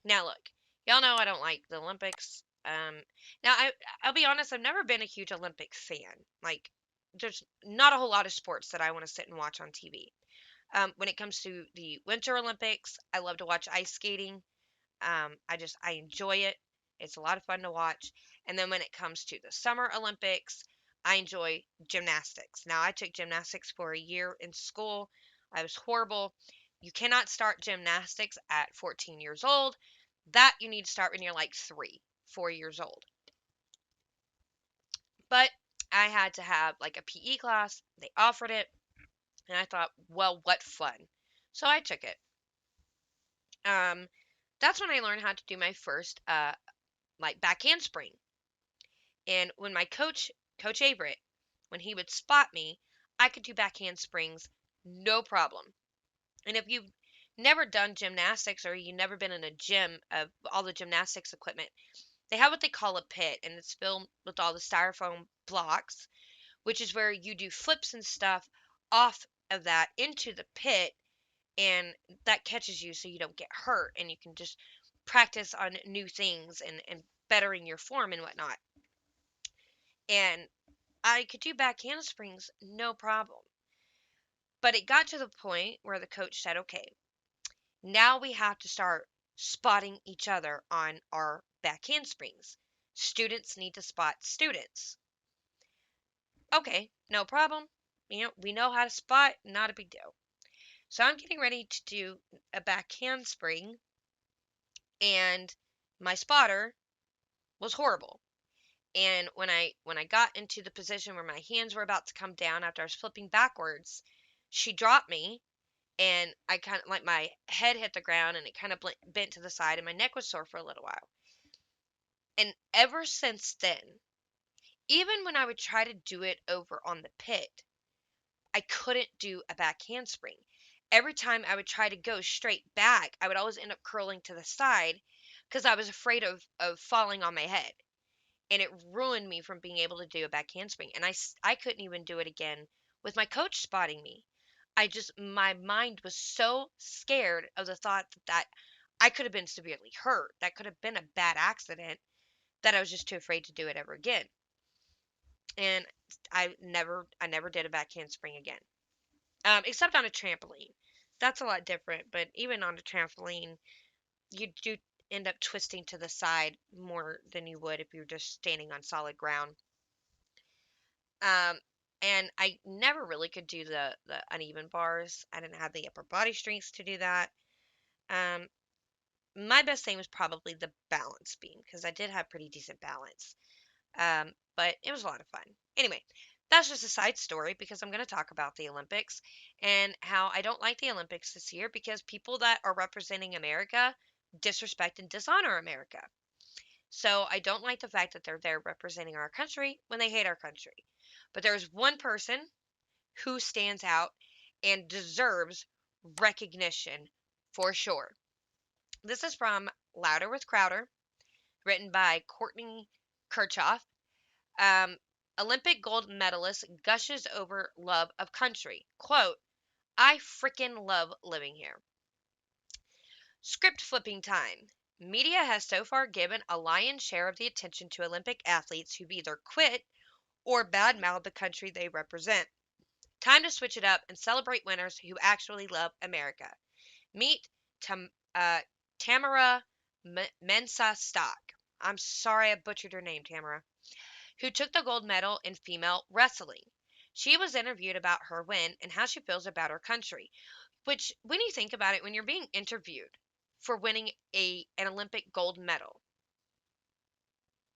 Now, look, y'all know I don't like the Olympics. Now, I'll be honest, I've never been a huge Olympic fan. Like, there's not a whole lot of sports that I want to sit and watch on TV. When it comes to the Winter Olympics, I love to watch ice skating. I enjoy it. It's a lot of fun to watch. And then when it comes to the Summer Olympics, I enjoy gymnastics. Now, I took gymnastics for a year in school. I was horrible. You cannot start gymnastics at 14 years old. That you need to start when you're like 4 years old. But I had to have like a PE class. They offered it. And I thought, well, what fun. So I took it. That's when I learned how to do my first like back handspring. And when my Coach Averett, when he would spot me, I could do back handsprings no problem. And if you've never done gymnastics or you've never been in a gym of all the gymnastics equipment, they have what they call a pit, and it's filled with all the styrofoam blocks. which is where you do flips and stuff off of that into the pit, and that catches you so you don't get hurt, and you can just practice on new things and bettering your form and whatnot. And I could do back handsprings no problem. But it got to the point where the coach said, okay, now we have to start spotting each other on our back handsprings. Students need to spot students. Okay, no problem. We know how to spot, not a big deal. So I'm getting ready to do a back handspring, and my spotter was horrible. And when I got into the position where my hands were about to come down after I was flipping backwards, she dropped me, and I kind of like my head hit the ground, and it kind of bent to the side, and my neck was sore for a little while. And ever since then, even when I would try to do it over on the pit, I couldn't do a back handspring. Every time I would try to go straight back, I would always end up curling to the side because I was afraid of falling on my head. And it ruined me from being able to do a back handspring. And I couldn't even do it again with my coach spotting me. My mind was so scared of the thought that I could have been severely hurt. That could have been a bad accident, that I was just too afraid to do it ever again. And I never did a back handspring again. Except on a trampoline. That's a lot different, but even on a trampoline, you do end up twisting to the side more than you would if you're just standing on solid ground. Um, and I never really could do the uneven bars. I didn't have the upper body strength to do that. Um, my best thing was probably the balance beam because I did have pretty decent balance. But it was a lot of fun. Anyway, that's just a side story because I'm going to talk about the Olympics and how I don't like the Olympics this year because people that are representing America disrespect and dishonor America. So I don't like the fact that they're there representing our country when they hate our country. But there's one person who stands out and deserves recognition for sure. This is from Louder with Crowder, written by Courtney Kirchhoff. Um, Olympic gold medalist gushes over love of country. Quote, I freaking love living here. Script flipping time. Media has so far given a lion's share of the attention to Olympic athletes who've either quit or badmouthed the country they represent. Time to switch it up and celebrate winners who actually love America. Meet Tamara Mensah Stock. I'm sorry I butchered her name, Tamara, who took the gold medal in female wrestling. She was interviewed about her win and how she feels about her country, which, when you think about it, when you're being interviewed for winning an Olympic gold medal,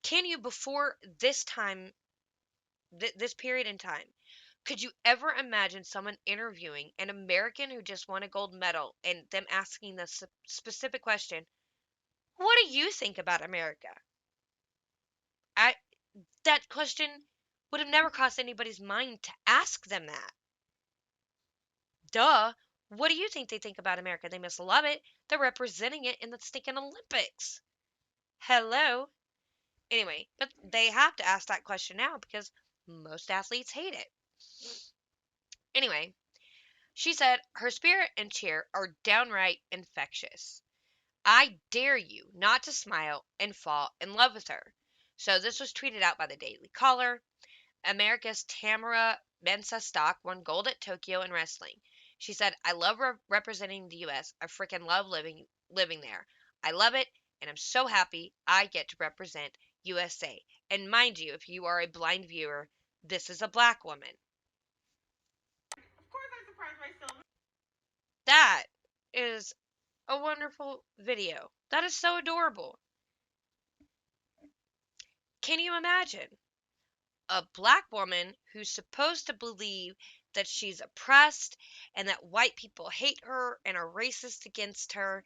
can you, before this time, this period in time, could you ever imagine someone interviewing an American who just won a gold medal and them asking the specific question, what do you think about America? I, that question would have never crossed anybody's mind to ask them that. Duh. What do you think about America? They must love it. They're representing it in the stinking Olympics. Hello. Anyway, but they have to ask that question now because most athletes hate it. Anyway, she said her spirit and cheer are downright infectious. I dare you not to smile and fall in love with her. So this was tweeted out by the Daily Caller. America's Tamara Mensah Stock won gold at Tokyo in wrestling. She said, I love representing the U.S. I freaking love living there. I love it, and I'm so happy I get to represent USA. And mind you, if you are a blind viewer, this is a black woman. Of course I surprised myself. That is a wonderful video. That is so adorable. Can you imagine a black woman who's supposed to believe that she's oppressed and that white people hate her and are racist against her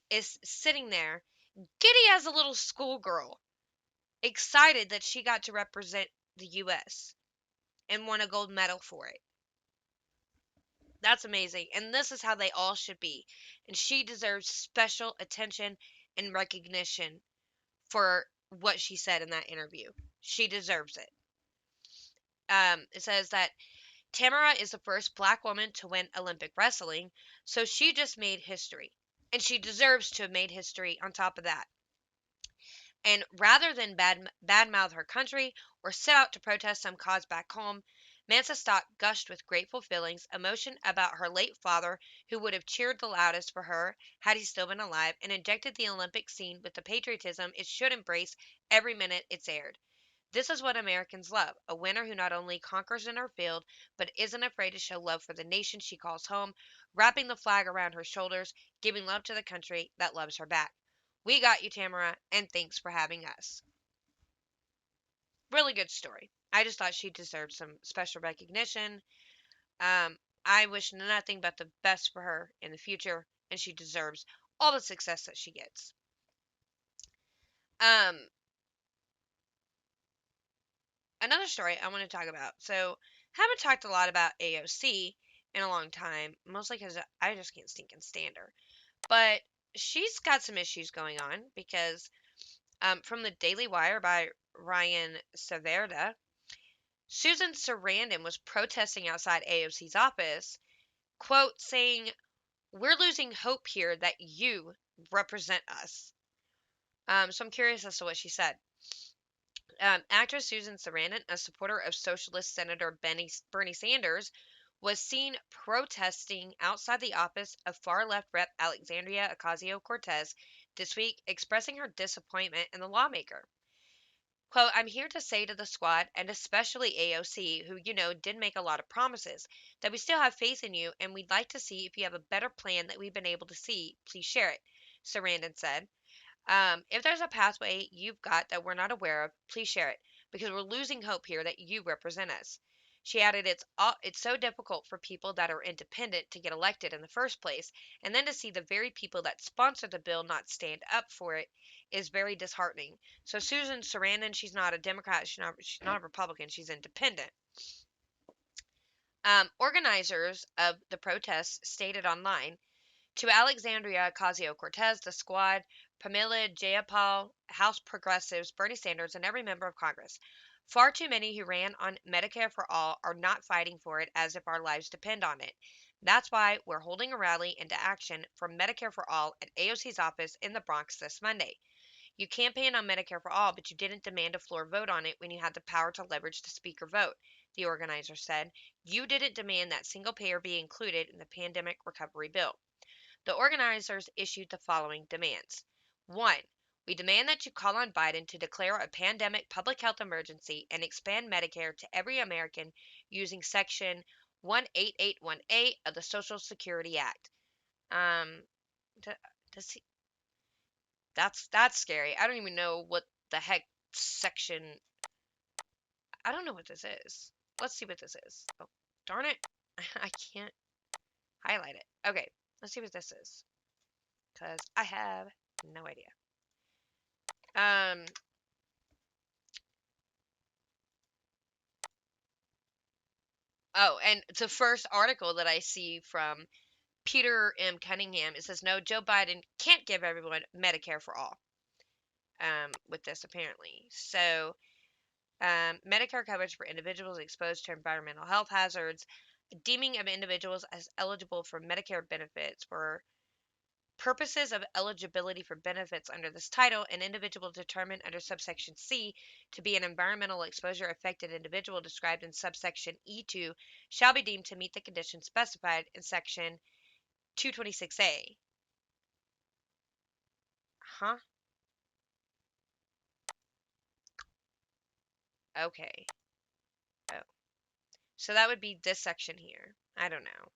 is sitting there, giddy as a little schoolgirl, excited that she got to represent the U.S. and won a gold medal for it? That's amazing. And this is how they all should be. And she deserves special attention and recognition for what she said in that interview. She deserves it. It says that Tamara is the first black woman to win Olympic wrestling, so she just made history. And she deserves to have made history on top of that. And rather than badmouth her country or set out to protest some cause back home, Mansa Stock gushed with grateful feelings, emotion about her late father, who would have cheered the loudest for her had he still been alive, and injected the Olympic scene with the patriotism it should embrace every minute it's aired. This is what Americans love, a winner who not only conquers in her field, but isn't afraid to show love for the nation she calls home, wrapping the flag around her shoulders, giving love to the country that loves her back. We got you, Tamara, and thanks for having us. Really good story. I just thought she deserved some special recognition. Um, I wish nothing but the best for her in the future, and she deserves all the success that she gets. Um, Another story I want to talk about. So, haven't talked a lot about AOC in a long time, mostly because I just can't stand her. But she's got some issues going on because from the Daily Wire by Ryan Severda, Susan Sarandon was protesting outside AOC's office, quote, saying, "We're losing hope here that you represent us." So I'm curious as to what she said. Actress Susan Sarandon, a supporter of Socialist Senator Bernie Sanders, was seen protesting outside the office of far-left Rep. Alexandria Ocasio-Cortez this week, expressing her disappointment in the lawmaker. Quote, "I'm here to say to the squad, and especially AOC, who, did make a lot of promises, that we still have faith in you, and we'd like to see if you have a better plan that we've been able to see. Please share it," Sarandon said. "If there's a pathway you've got that we're not aware of, please share it, because we're losing hope here that you represent us." She added, "It's so difficult for people that are independent to get elected in the first place, and then to see the very people that sponsor the bill not stand up for it is very disheartening." So Susan Sarandon, she's not a Democrat, she's not a Republican, she's independent. Organizers of the protests stated online, "To Alexandria Ocasio-Cortez, the squad, Pramila Jayapal, House Progressives, Bernie Sanders, and every member of Congress. Far too many who ran on Medicare for All are not fighting for it as if our lives depend on it. That's why we're holding a rally into action for Medicare for All at AOC's office in the Bronx this Monday. You campaigned on Medicare for All, but you didn't demand a floor vote on it when you had the power to leverage the speaker vote," the organizer said. "You didn't demand that single payer be included in the pandemic recovery bill." The organizers issued the following demands. 1. We demand that you call on Biden to declare a pandemic public health emergency and expand Medicare to every American using Section 1881A of the Social Security Act. Um, does he, that's scary. I don't even know what the heck section. I don't know what this is. Let's see what this is. Oh, darn it. I can't highlight it. Okay, let's see what this is. Because I have no idea. Um, oh, and the first article that I see from Peter M. Cunningham, it says, "No, Joe Biden can't give everyone Medicare for all." With this apparently. So, Medicare coverage for individuals exposed to environmental health hazards, deeming of individuals as eligible for Medicare benefits for purposes of eligibility for benefits under this title, an individual determined under subsection C to be an environmental exposure affected individual described in subsection E2 shall be deemed to meet the conditions specified in section 226A. Huh? Okay. Oh. So that would be this section here. I don't know.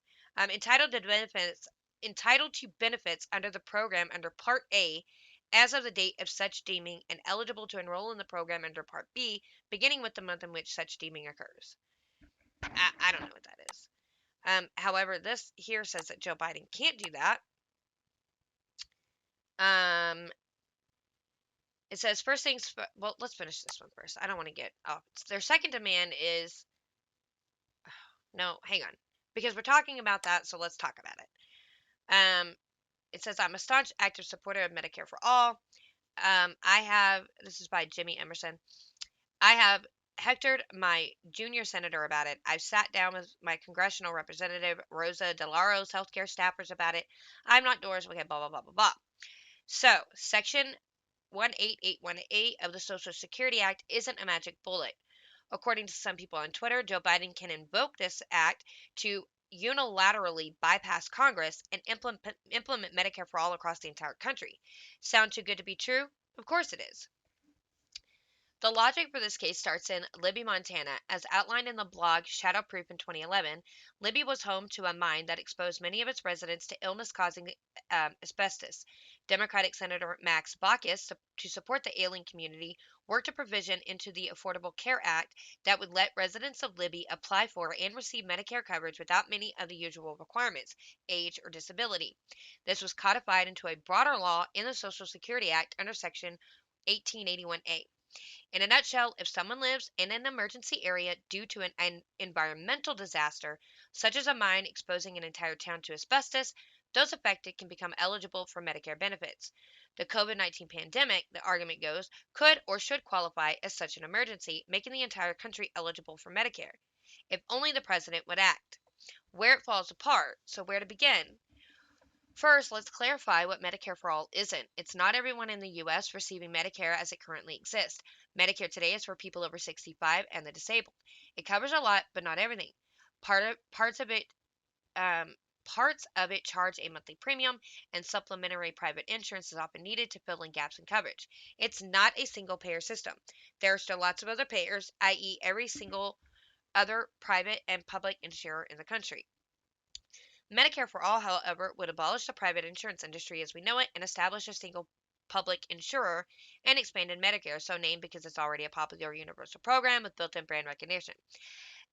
Entitled to benefits under the program under Part A as of the date of such deeming and eligible to enroll in the program under Part B, beginning with the month in which such deeming occurs. I don't know what that is. However, this here says that Joe Biden can't do that. It says first things. Well, let's finish this one first. I don't want to get off. Their second demand is no. Hang on, because we're talking about that, so let's talk about it. It says I'm a staunch active supporter of Medicare for all. I have. This is by Jimmy Emerson. I have hectored my junior senator about it. I've sat down with my congressional representative, Rosa DeLaro's healthcare staffers about it. I'm not doors. Okay, blah, blah, blah, blah, blah. So, Section 18818 of the Social Security Act isn't a magic bullet. According to some people on Twitter, Joe Biden can invoke this act to unilaterally bypass Congress and implement Medicare for all across the entire country. Sound too good to be true? Of course it is. The logic for this case starts in Libby, Montana. As outlined in the blog Shadowproof in 2011, Libby was home to a mine that exposed many of its residents to illness-causing asbestos. Democratic Senator Max Baucus, to support the ailing community, worked a provision into the Affordable Care Act that would let residents of Libby apply for and receive Medicare coverage without many of the usual requirements, age or disability. This was codified into a broader law in the Social Security Act under Section 1881A. In a nutshell, if someone lives in an emergency area due to an environmental disaster, such as a mine exposing an entire town to asbestos, those affected can become eligible for Medicare benefits. The COVID-19 pandemic, the argument goes, could or should qualify as such an emergency, making the entire country eligible for Medicare. If only the president would act. Where it falls apart, so where to begin? First, let's clarify what Medicare for All isn't. It's not everyone in the U.S. receiving Medicare as it currently exists. Medicare today is for people over 65 and the disabled. It covers a lot, but not everything. Parts of it charge a monthly premium, and supplementary private insurance is often needed to fill in gaps in coverage. It's not a single payer system. There are still lots of other payers, i.e., every single other private and public insurer in the country. Medicare for All, however, would abolish the private insurance industry as we know it and establish a single public insurer and expanded Medicare, so named because it's already a popular universal program with built-in brand recognition.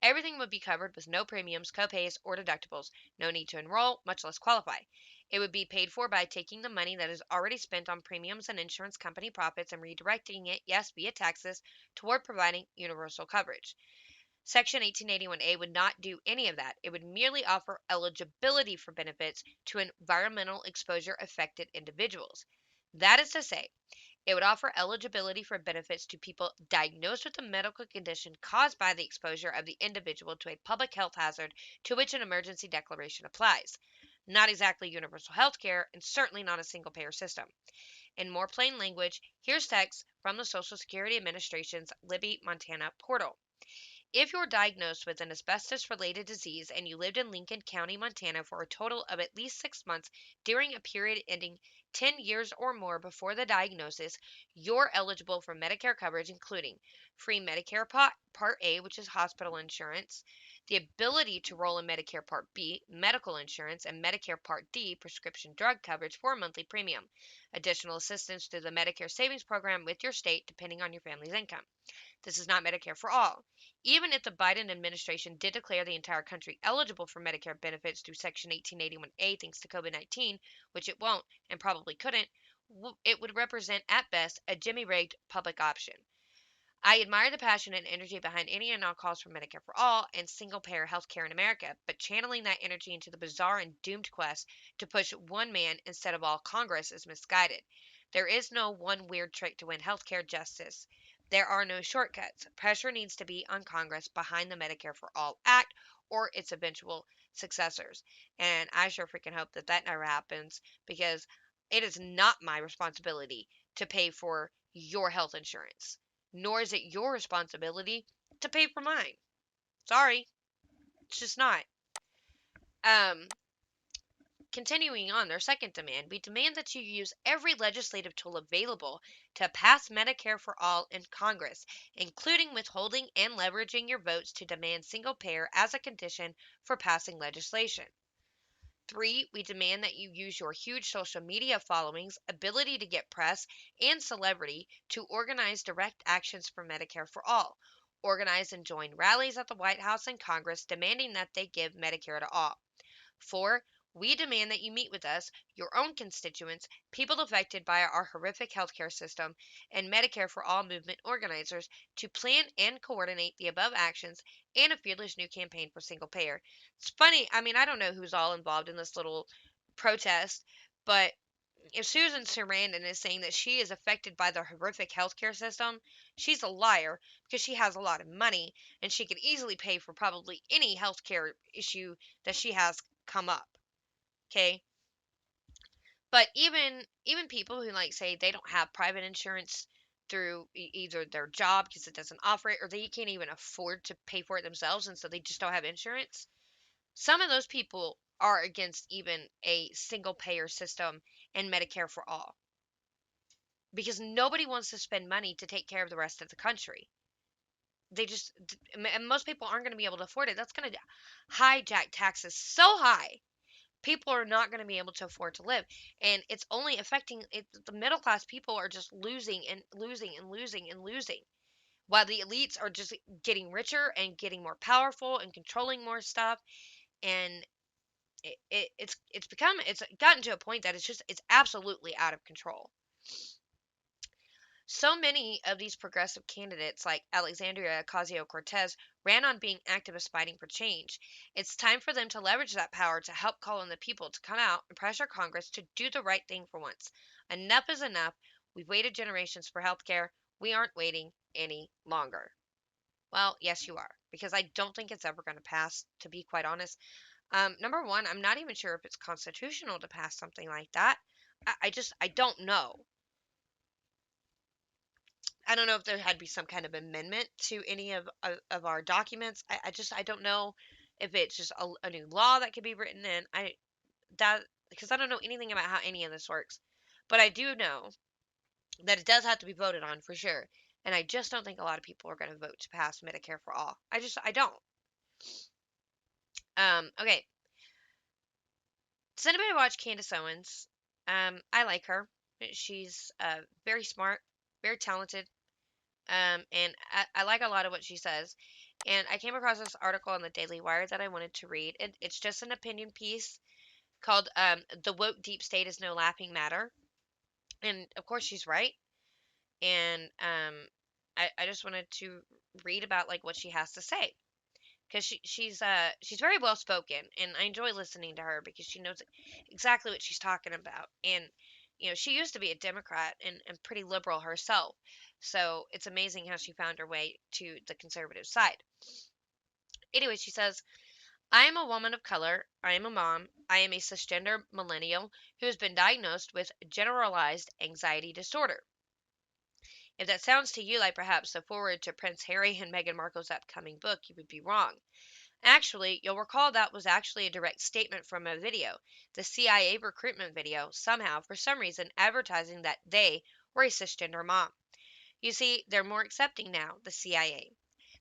Everything would be covered with no premiums, copays, or deductibles, no need to enroll, much less qualify. It would be paid for by taking the money that is already spent on premiums and insurance company profits and redirecting it, yes, via taxes, toward providing universal coverage. Section 1881A would not do any of that. It would merely offer eligibility for benefits to environmental exposure affected individuals. That is to say, it would offer eligibility for benefits to people diagnosed with a medical condition caused by the exposure of the individual to a public health hazard to which an emergency declaration applies. Not exactly universal health care, and certainly not a single payer system. In more plain language, here's text from the Social Security Administration's Libby, Montana portal. If you're diagnosed with an asbestos related disease and you lived in Lincoln County, Montana for a total of at least 6 months during a period ending 10 years or more before the diagnosis, you're eligible for Medicare coverage, including free Medicare Part A, which is hospital insurance, the ability to roll in Medicare Part B, medical insurance, and Medicare Part D, prescription drug coverage for a monthly premium, additional assistance through the Medicare Savings Program with your state, depending on your family's income. This is not Medicare for all. Even if the Biden administration did declare the entire country eligible for Medicare benefits through Section 1881A thanks to COVID-19, which it won't and probably couldn't, it would represent at best a jimmy-rigged public option. I admire the passion and energy behind any and all calls for Medicare for all and single-payer health care in America, but channeling that energy into the bizarre and doomed quest to push one man instead of all Congress is misguided. There is no one weird trick to win health care justice. There are no shortcuts. Pressure needs to be on Congress behind the Medicare for All Act or its eventual successors. And I sure freaking hope that that never happens because it is not my responsibility to pay for your health insurance, nor is it your responsibility to pay for mine. Sorry, it's just not. Um, Continuing on, their second demand, we demand that you use every legislative tool available to pass Medicare for all in Congress, including withholding and leveraging your votes to demand single payer as a condition for passing legislation. 3, we demand that you use your huge social media followings, ability to get press, and celebrity to organize direct actions for Medicare for all. Organize and join rallies at the White House and Congress demanding that they give Medicare to all. 4, we demand that you meet with us, your own constituents, people affected by our horrific healthcare system, and Medicare for All movement organizers to plan and coordinate the above actions and a fearless new campaign for single payer. It's funny, I mean, I don't know who's all involved in this little protest, but if Susan Sarandon is saying that she is affected by the horrific healthcare system, she's a liar because she has a lot of money and she could easily pay for probably any healthcare issue that she has come up. Okay? But even people who like say they don't have private insurance through either their job because it doesn't offer it or they can't even afford to pay for it themselves and so they just don't have insurance. Some of those people are against even a single payer system and Medicare for all because nobody wants to spend money to take care of the rest of the country. They just, and most people aren't going to be able to afford it. That's going to hijack taxes so high. People are not going to be able to afford to live. And it's only affecting it, the middle class people are just losing and losing and losing and losing. While the elites are just getting richer and getting more powerful and controlling more stuff. And it's gotten to a point that it's absolutely out of control. So many of these progressive candidates, like Alexandria Ocasio Cortez, ran on being activists fighting for change. It's time for them to leverage that power to help call on the people to come out and pressure Congress to do the right thing for once. Enough is enough. We've waited generations for health care. We aren't waiting any longer. Well, yes, you are, because I don't think it's ever going to pass, to be quite honest. Number one, I'm not even sure if it's constitutional to pass something like that. I don't know. I don't know if there had to be some kind of amendment to any of our documents. I don't know if it's just a new law that could be written in. That because I don't know anything about how any of this works, but I do know that it does have to be voted on for sure. And I just don't think a lot of people are going to vote to pass Medicare for all. I don't. Okay. Does anybody watch Candace Owens? I like her. She's very smart, very talented. And I like a lot of what she says. And I came across this article on the Daily Wire that I wanted to read. It's just an opinion piece called "The Woke Deep State is No Laughing Matter," and of course she's right. And I just wanted to read about like what she has to say because she's very well spoken, and I enjoy listening to her because she knows exactly what she's talking about. And she used to be a Democrat and pretty liberal herself, so it's amazing how she found her way to the conservative side. Anyway, she says, I am a woman of color. I am a mom. I am a cisgender millennial who has been diagnosed with generalized anxiety disorder. If that sounds to you like perhaps a forward to Prince Harry and Meghan Markle's upcoming book, you would be wrong. Actually, you'll recall that was actually a direct statement from a video, the CIA recruitment video, somehow, for some reason, advertising that they were a cisgender mom. You see, they're more accepting now, the CIA.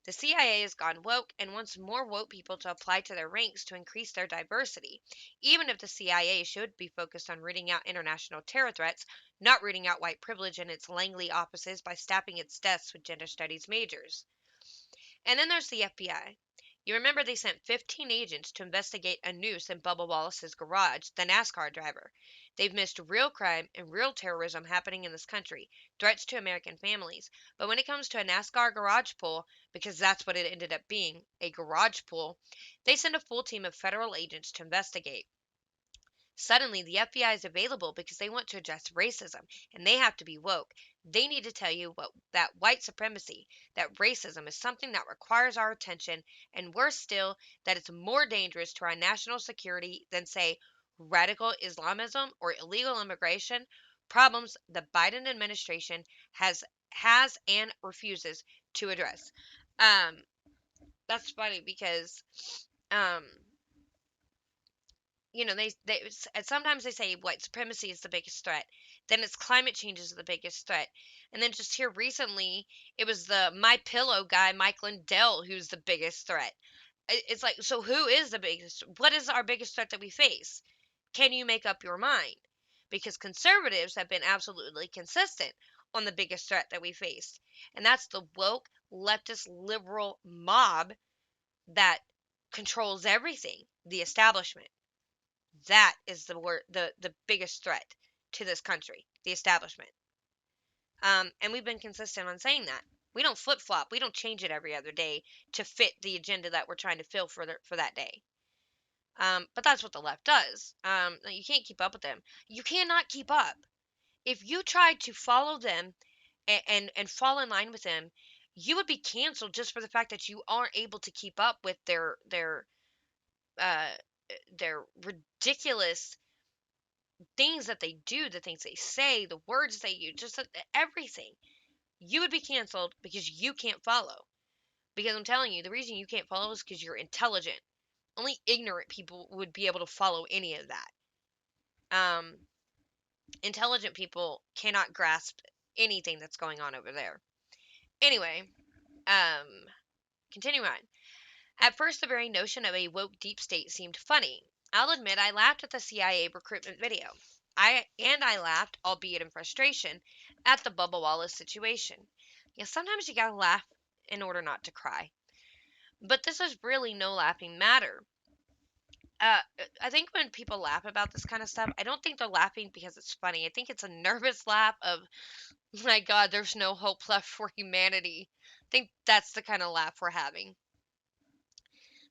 The CIA has gone woke and wants more woke people to apply to their ranks to increase their diversity, even if the CIA should be focused on rooting out international terror threats, not rooting out white privilege in its Langley offices by staffing its desks with gender studies majors. And then there's the FBI. You remember they sent 15 agents to investigate a noose in Bubba Wallace's garage, the NASCAR driver. They've missed real crime and real terrorism happening in this country, threats to American families. But when it comes to a NASCAR garage pull, because that's what it ended up being, a garage pull, they send a full team of federal agents to investigate. Suddenly, the FBI is available because they want to address racism, and they have to be woke. They need to tell you that white supremacy, that racism is something that requires our attention, and worse still, that it's more dangerous to our national security than, say, radical Islamism or illegal immigration, problems the Biden administration has and refuses to address. Um, that's funny because um, they sometimes they say white supremacy is the biggest threat, then it's climate change is the biggest threat, and then just here recently it was the my pillow guy Mike Lindell who's the biggest threat. It's like, so who is the biggest, what is our biggest threat that we face? Can you make up your mind? Because conservatives have been absolutely consistent on the biggest threat that we face, and that's the woke leftist liberal mob that controls everything, the establishment. That is the biggest threat to this country, the establishment. And we've been consistent on saying that. We don't flip flop. We don't change it every other day to fit the agenda that we're trying to fill for that day. But that's what the left does. You can't keep up with them. You cannot keep up. If you tried to follow them and fall in line with them, you would be canceled just for the fact that you aren't able to keep up with uh their ridiculous things that they do, the things they say, the words they use, just everything. You would be canceled because you can't follow. Because I'm telling you, the reason you can't follow is because you're intelligent. Only ignorant people would be able to follow any of that. Um, Intelligent people cannot grasp anything that's going on over there. Anyway, um, continue on. At first, the very notion of a woke deep state seemed funny. I'll admit I laughed at the CIA recruitment video. I laughed, albeit in frustration, at the Bubba Wallace situation. Yeah, sometimes you gotta laugh in order not to cry. But this is really no laughing matter. Uh, I think when people laugh about this kind of stuff, I don't think they're laughing because it's funny. I think it's a nervous laugh of, my God, there's no hope left for humanity. I think that's the kind of laugh we're having.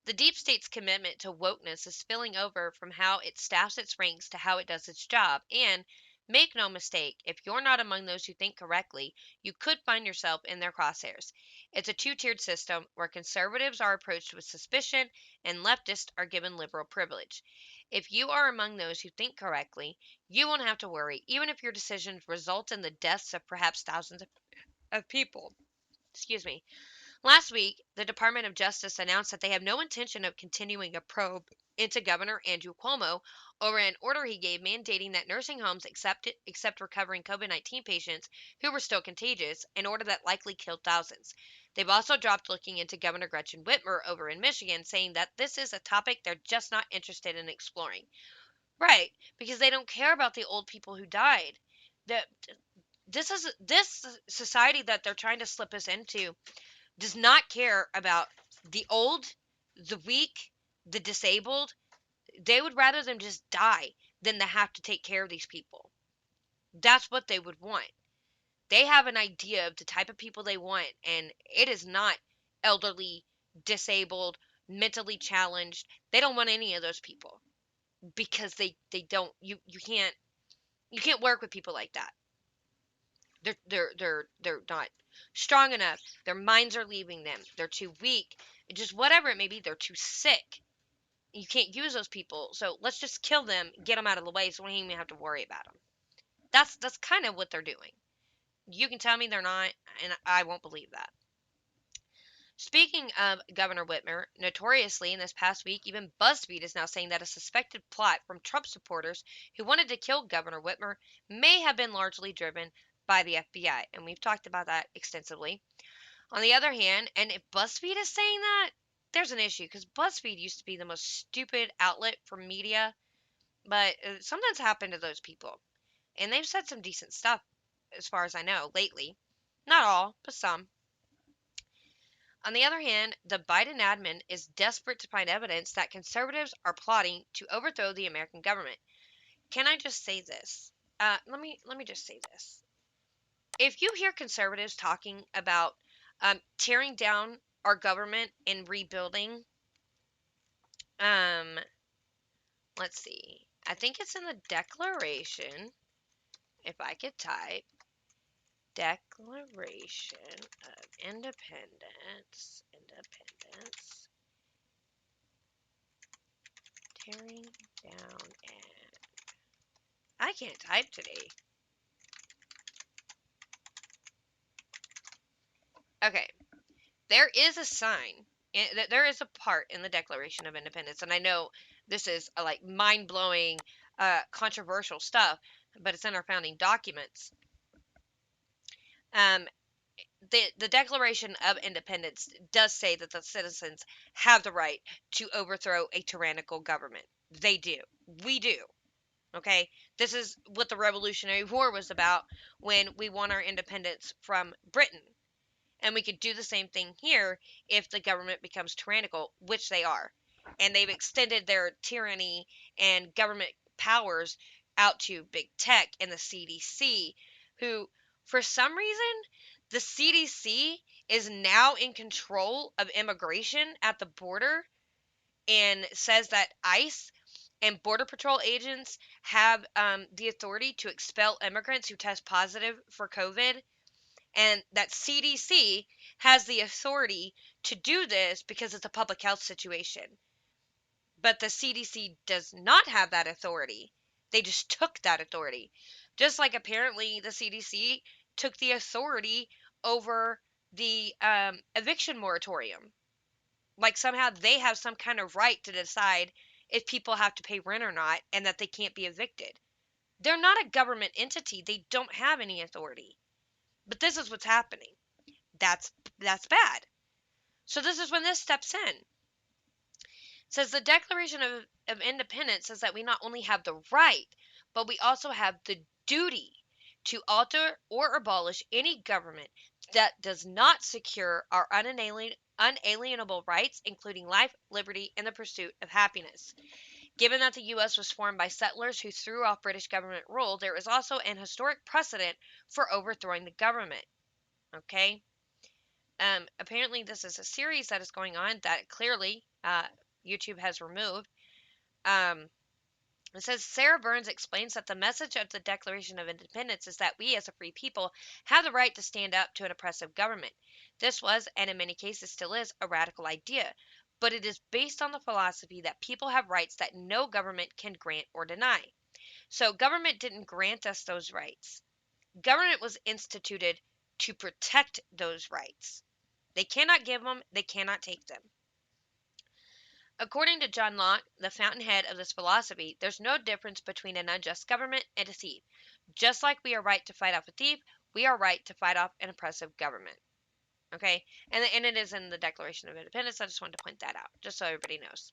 The deep state's commitment to wokeness is spilling over from how it staffs its ranks to how it does its job. And make no mistake, if you're not among those who think correctly, you could find yourself in their crosshairs. It's a two-tiered system where conservatives are approached with suspicion and leftists are given liberal privilege. If you are among those who think correctly, you won't have to worry, even if your decisions result in the deaths of perhaps thousands of people. Excuse me. Last week, the Department of Justice announced that they have no intention of continuing a probe into Governor Andrew Cuomo over an order he gave mandating that nursing homes accept recovering COVID-19 patients who were still contagious, an order that likely killed thousands. They've also dropped looking into Governor Gretchen Whitmer over in Michigan, saying that this is a topic they're just not interested in exploring. Right, because they don't care about the old people who died. The, this society that they're trying to slip us into does not care about the old, the weak, the disabled. They would rather them just die than to have to take care of these people. That's what they would want. They have an idea of the type of people they want, and it is not elderly, disabled, mentally challenged. They don't want any of those people because they don't you can't work with people like that. They're not strong enough. Their minds are leaving them. They're too weak. Just whatever it may be, they're too sick. You can't use those people. So let's just kill them, get them out of the way, so we don't even have to worry about them. That's kind of what they're doing. You can tell me they're not, and I won't believe that. Speaking of Governor Whitmer, notoriously in this past week, even BuzzFeed is now saying that a suspected plot from Trump supporters who wanted to kill Governor Whitmer may have been largely driven by the FBI, and we've talked about that extensively. On the other hand, and if BuzzFeed is saying that, there's an issue because BuzzFeed used to be the most stupid outlet for media, but something's happened to those people, and they've said some decent stuff as far as I know lately. Not all, but some. On the other hand, the Biden admin is desperate to find evidence that conservatives are plotting to overthrow the American government. Can I just say this? Let me just say this. If you hear conservatives talking about tearing down our government and rebuilding, um, let's see. I think it's in the Declaration. If I could type Declaration of Independence, tearing down, and I can't type today. Okay, there is a sign. There is a part in the Declaration of Independence, and I know this is like mind blowing, controversial stuff, but it's in our founding documents. Um, the Declaration of Independence does say that the citizens have the right to overthrow a tyrannical government. They do. We do. Okay? This is what the Revolutionary War was about when we won our independence from Britain. And we could do the same thing here if the government becomes tyrannical, which they are. And they've extended their tyranny and government powers out to big tech and the CDC, who, for some reason, the CDC is now in control of immigration at the border. and says that ICE and Border Patrol agents have the authority to expel immigrants who test positive for COVID, and that CDC has the authority to do this because it's a public health situation. But the CDC does not have that authority. They just took that authority. Just like apparently the CDC took the authority over the eviction moratorium. Like somehow they have some kind of right to decide if people have to pay rent or not and that they can't be evicted. They're not a government entity. They don't have any authority. But this is what's happening. That's that's bad. So this is when this steps in. It says the Declaration of Independence says that we not only have the right, but we also have the duty to alter or abolish any government that does not secure our unalienable rights, including life, liberty, and the pursuit of happiness. Given that the U.S. was formed by settlers who threw off British government rule, there is also an historic precedent for overthrowing the government. Okay? Apparently, this is a series that is going on that clearly YouTube has removed. Um, it says Sarah Burns explains that the message of the Declaration of Independence is that we, as a free people, have the right to stand up to an oppressive government. This was, and in many cases still is, a radical idea, but it is based on the philosophy that people have rights that no government can grant or deny. So, government didn't grant us those rights. Government was instituted to protect those rights. They cannot give them, they cannot take them. According to John Locke, the fountainhead of this philosophy, there's no difference between an unjust government and a thief. Just like we are right to fight off a thief, we are right to fight off an oppressive government. Okay? And it is in the Declaration of Independence. I just wanted to point that out, just so everybody knows.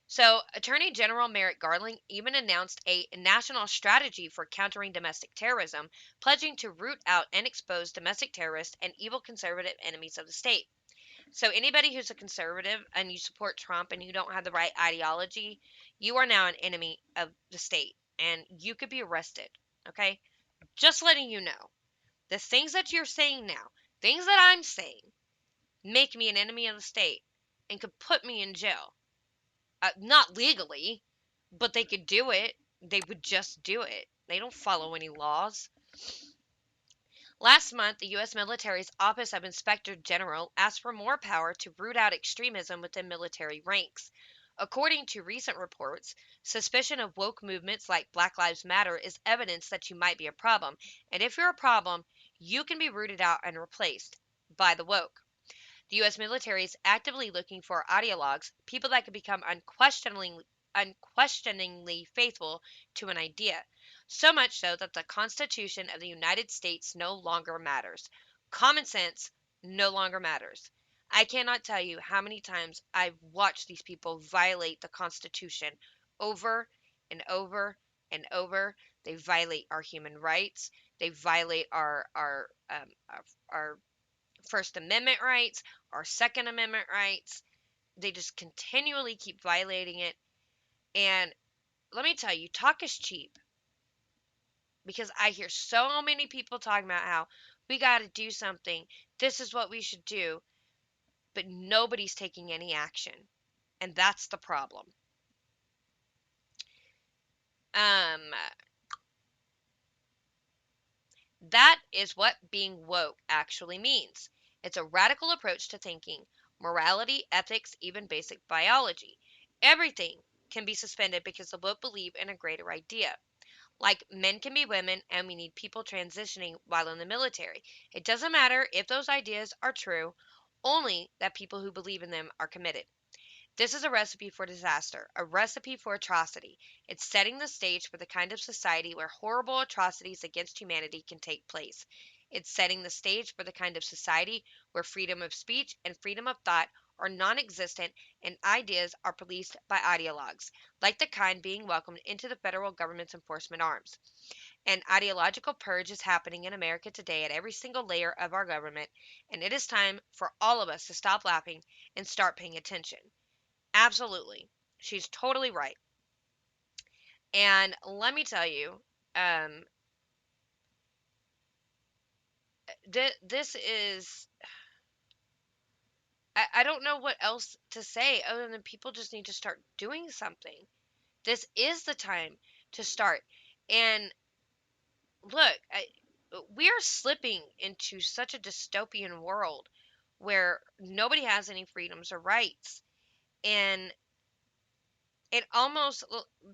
So, Attorney General Merrick Garland even announced a national strategy for countering domestic terrorism, pledging to root out and expose domestic terrorists and evil conservative enemies of the state. So anybody who's a conservative and you support Trump and you don't have the right ideology, you are now an enemy of the state and you could be arrested. Okay? Just letting you know. The things that you're saying now, things that I'm saying, make me an enemy of the state and could put me in jail. Not legally, but they could do it. They would just do it. They don't follow any laws. Last month, the U.S. military's Office of Inspector General asked for more power to root out extremism within military ranks. According to recent reports, suspicion of woke movements like Black Lives Matter is evidence that you might be a problem, and if you're a problem, you can be rooted out and replaced by the woke. The U.S. military is actively looking for ideologues, people that can become unquestioningly faithful to an idea. So much so that the Constitution of the United States no longer matters. Common sense no longer matters. I cannot tell you how many times I've watched these people violate the Constitution over and over and over. They violate our human rights. They violate our First Amendment rights, our Second Amendment rights. They just continually keep violating it. And let me tell you, talk is cheap. Because I hear so many people talking about how we got to do something. This is what we should do. But nobody's taking any action. And that's the problem. That is what being woke actually means. It's a radical approach to thinking, morality, ethics, even basic biology. Everything can be suspended because the woke believe in a greater idea. Like men can be women and we need people transitioning while in the military. It doesn't matter if those ideas are true, only that people who believe in them are committed. This is a recipe for disaster, a recipe for atrocity. It's setting the stage for the kind of society where horrible atrocities against humanity can take place. It's setting the stage for the kind of society where freedom of speech and freedom of thought are non existent and ideas are policed by ideologues, like the kind being welcomed into the federal government's enforcement arms. An ideological purge is happening in America today at every single layer of our government, and it is time for all of us to stop laughing and start paying attention. Absolutely. She's totally right. And let me tell you, um, this is I don't know what else to say other than people just need to start doing something. This is the time to start. And look, we are slipping into such a dystopian world where nobody has any freedoms or rights. And it almost,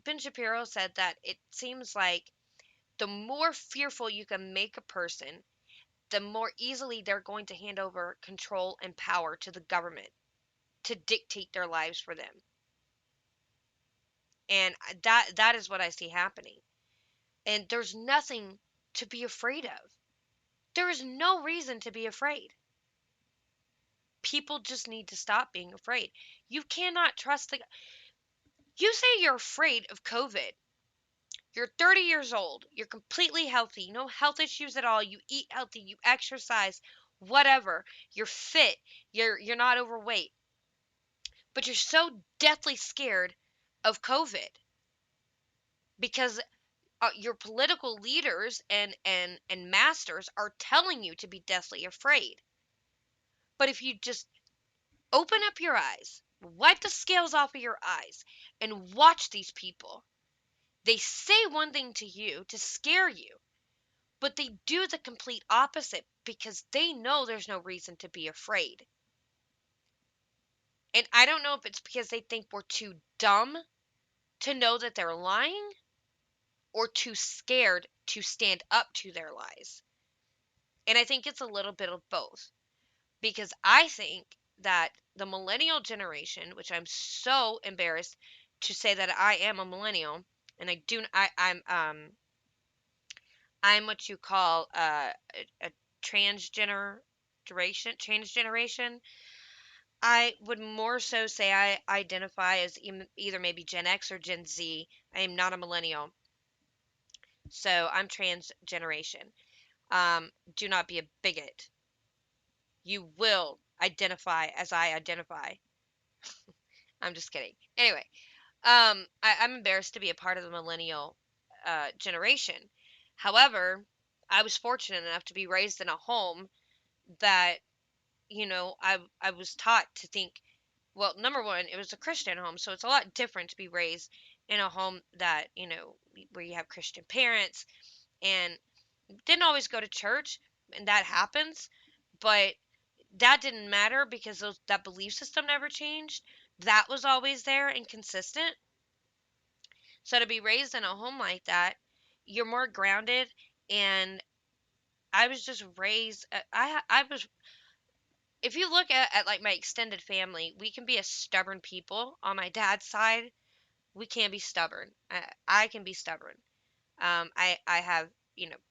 Ben Shapiro said that it seems like the more fearful you can make a person, the more easily they're going to hand over control and power to the government to dictate their lives for them. And that is what I see happening. And there's nothing to be afraid of. There is no reason to be afraid. People just need to stop being afraid. You cannot trust the. You say you're afraid of COVID. You're 30 years old. You're completely healthy. No health issues at all. You eat healthy. You exercise. Whatever. You're fit. You're not overweight. But you're so deathly scared of COVID because your political leaders and masters are telling you to be deathly afraid. But if you just open up your eyes, wipe the scales off of your eyes, and watch these people, they say one thing to you to scare you, but they do the complete opposite because they know there's no reason to be afraid. And I don't know if it's because they think we're too dumb to know that they're lying or too scared to stand up to their lies. And I think it's a little bit of both because I think that the millennial generation, which I'm so embarrassed to say that I am a millennial, and I do I'm what you call a transgeneration. I would more so say I identify as either maybe Gen X or Gen Z. I am not a millennial, so I'm transgeneration. Do not be a bigot. You will identify as I identify. I'm just kidding. Anyway, I'm embarrassed to be a part of the millennial generation. However, I was fortunate enough to be raised in a home that, I was taught to think, well, number one, it was a Christian home, so it's a lot different to be raised in a home that, where you have Christian parents and didn't always go to church, and that happens, but that didn't matter because that belief system never changed. That was always there and consistent. So to be raised in a home like that, you're more grounded. And I was just raised. I was. If you look at like my extended family, we can be a stubborn people. On my dad's side, we can be stubborn. I can be stubborn. I have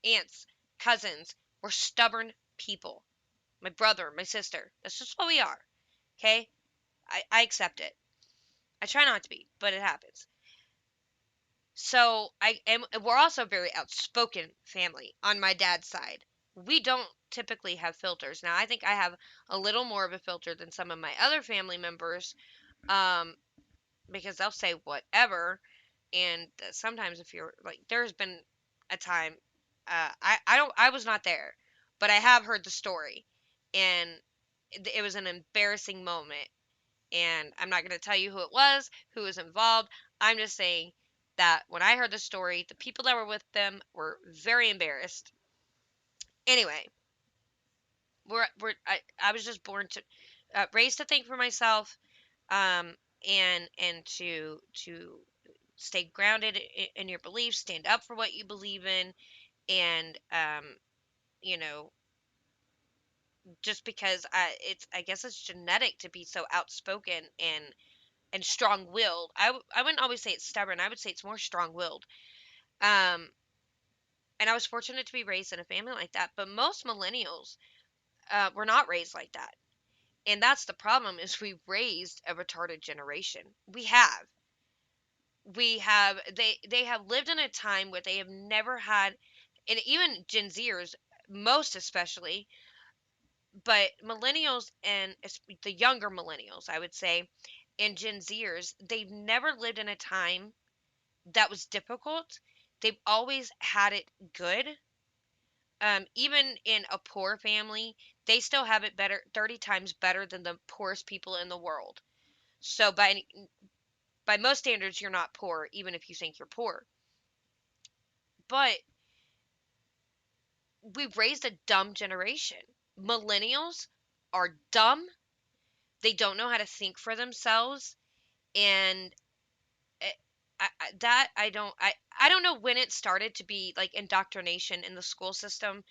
aunts, cousins. We're stubborn people. My brother, my sister. That's just what we are. Okay, I accept it. I try not to be, but it happens. So we're also a very outspoken family on my dad's side. We don't typically have filters. Now, I think I have a little more of a filter than some of my other family members, um, because they'll say whatever. And sometimes if you're like, there's been a time, I was not there, but I have heard the story, and it was an embarrassing moment, and I'm not going to tell you who was involved. I'm just saying that when I heard the story, the people that were with them were very embarrassed. Anyway, I was just born to, raised to think for myself, and to stay grounded in your beliefs, stand up for what you believe in, and you know, just because I guess it's genetic to be so outspoken and strong-willed. I wouldn't always say it's stubborn. I would say it's more strong-willed. Um, and I was fortunate to be raised in a family like that. But most millennials were not raised like that, and that's the problem. Is we raised a retarded generation. They have lived in a time where they have never had, and even Gen Zers, most especially, but millennials and the younger millennials, I would say, and Gen Zers, they've never lived in a time that was difficult. They've always had it good. even in a poor family, they still have it better, 30 times better than the poorest people in the world. So by most standards, you're not poor, even if you think you're poor. But we've raised a dumb generation. Millennials are dumb. They don't know how to think for themselves, and eh, I don't know when it started to be like indoctrination in the school system,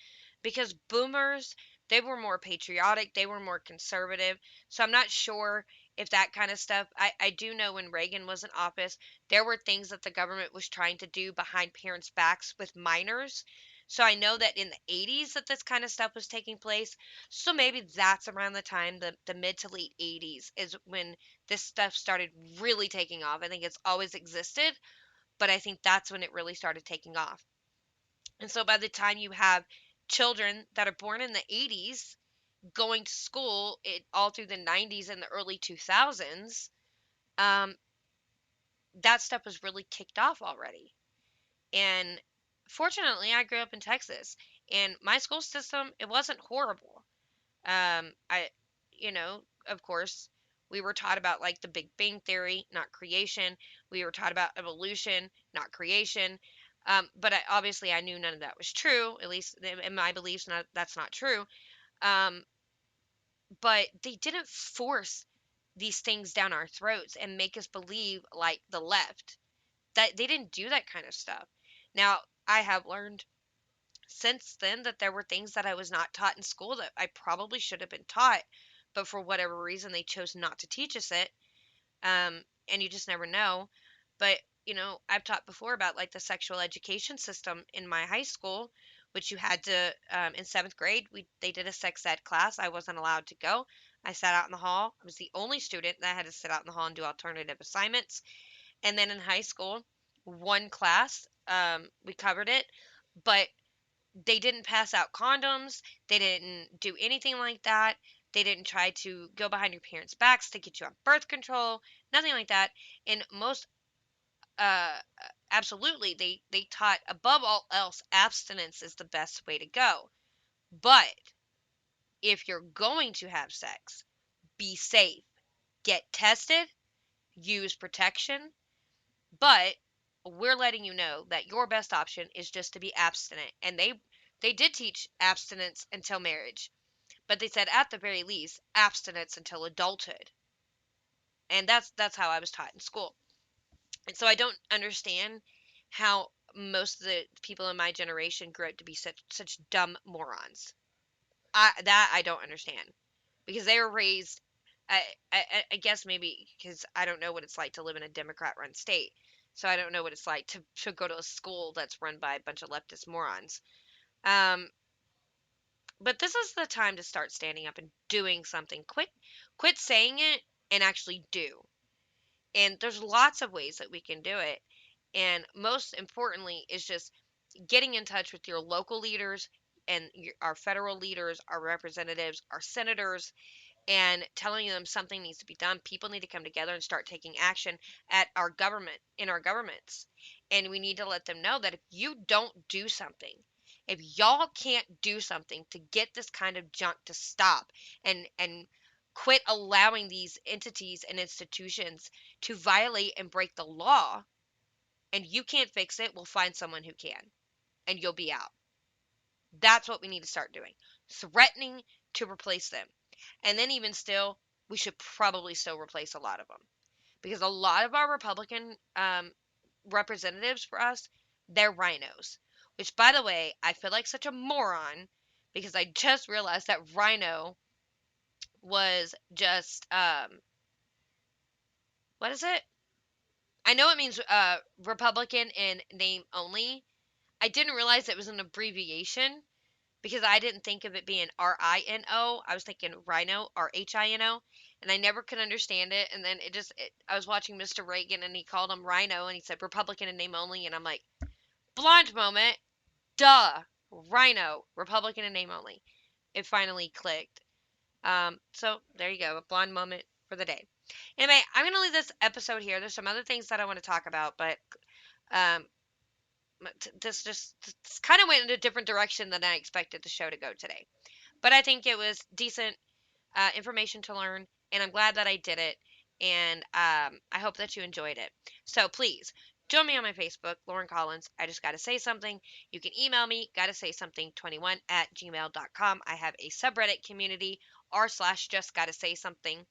because boomers, they were more patriotic, they were more conservative. So I'm not sure if that kind of stuff. I do know when Reagan was in office, there were things that the government was trying to do behind parents' backs with minors. So I know that in the 80s that this kind of stuff was taking place. So maybe that's around the time, the mid to late 80s is when this stuff started really taking off. I think it's always existed, but I think that's when it really started taking off. And so by the time you have children that are born in the 80s going to school all through the 90s and the early 2000s, um, that stuff was really kicked off already. And fortunately, I grew up in Texas, and my school system, it wasn't horrible. I, of course, we were taught about like the Big Bang Theory, not creation. We were taught about evolution, not creation. But obviously, I knew none of that was true. At least in my beliefs, that's not true. Um, but they didn't force these things down our throats and make us believe like the left. That they didn't do that kind of stuff. Now, I have learned since then that there were things that I was not taught in school that I probably should have been taught, but for whatever reason they chose not to teach us it. And you just never know. But I've taught before about like the sexual education system in my high school, which you had to in seventh grade. They did a sex ed class. I wasn't allowed to go. I sat out in the hall. I was the only student that had to sit out in the hall and do alternative assignments. And then in high school, one class, we covered it, but they didn't pass out condoms. They didn't do anything like that. They didn't try to go behind your parents' backs to get you on birth control. Nothing like that. And most, absolutely, they taught above all else, abstinence is the best way to go. But if you're going to have sex, be safe. Get tested. Use protection. But we're letting you know that your best option is just to be abstinent. And they did teach abstinence until marriage, but they said at the very least abstinence until adulthood. And that's how I was taught in school. And so I don't understand how most of the people in my generation grew up to be such dumb morons. I don't understand, because they were raised. I guess maybe because I don't know what it's like to live in a Democrat-run state, so I don't know what it's like to go to a school that's run by a bunch of leftist morons. Um, but this is the time to start standing up and doing something. Quit saying it and actually do. And there's lots of ways that we can do it. And most importantly is just getting in touch with your local leaders and our federal leaders, our representatives, our senators, and telling them something needs to be done. People need to come together and start taking action in our governments. And we need to let them know that if you don't do something, if y'all can't do something to get this kind of junk to stop and quit allowing these entities and institutions to violate and break the law, and you can't fix it, we'll find someone who can, and you'll be out. That's what we need to start doing. Threatening to replace them. And then, even still, we should probably still replace a lot of them. Because a lot of our Republican representatives for us, they're rhinos. Which, by the way, I feel like such a moron, because I just realized that rhino was just, what is it? I know it means Republican in name only. I didn't realize it was an abbreviation, because I didn't think of it being RINO. I was thinking Rhino, RHINO, and I never could understand it. And then I was watching Mr. Reagan, and he called him Rhino, and he said Republican in name only, and I'm like, blonde moment, duh, Rhino, Republican in name only. It finally clicked. So there you go, a blonde moment for the day. Anyway, I'm gonna leave this episode here. There's some other things that I want to talk about, but um, this kind of went in a different direction than I expected the show to go today. But I think it was decent information to learn, and I'm glad that I did it. And I hope that you enjoyed it. So please join me on my Facebook, Lauren Collins. I just got to say something. You can email me, gotta say something 21 at gmail.com. I have a subreddit community, r/slash just gotta say something.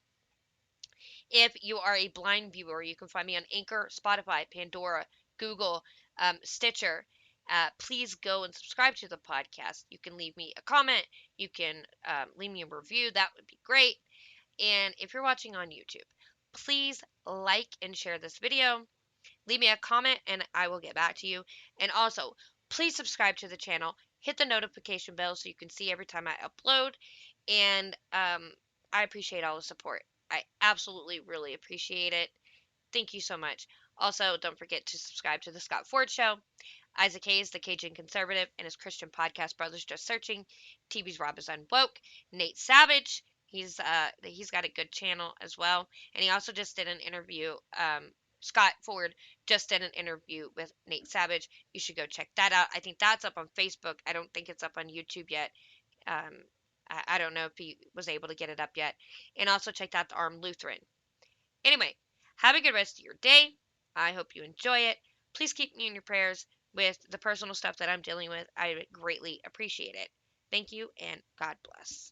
If you are a blind viewer, you can find me on Anchor, Spotify, Pandora, Google, Stitcher. Please go and subscribe to the podcast. You can leave me a comment. You can leave me a review. That would be great. And if you're watching on YouTube, please like and share this video. Leave me a comment and I will get back to you. And also, please subscribe to the channel. Hit the notification bell so you can see every time I upload. And I appreciate all the support. I absolutely really appreciate it. Thank you so much. Also, don't forget to subscribe to The Scott Ford Show. Isaac Hayes, the Cajun Conservative, and his Christian podcast, Brothers Just Searching. TV's Rob is Unwoke. Nate Savage, he's got a good channel as well. And he also just did an interview. Scott Ford just did an interview with Nate Savage. You should go check that out. I think that's up on Facebook. I don't think it's up on YouTube yet. Um, I don't know if he was able to get it up yet. And also check out the Armed Lutheran. Anyway, have a good rest of your day. I hope you enjoy it. Please keep me in your prayers with the personal stuff that I'm dealing with. I would greatly appreciate it. Thank you and God bless.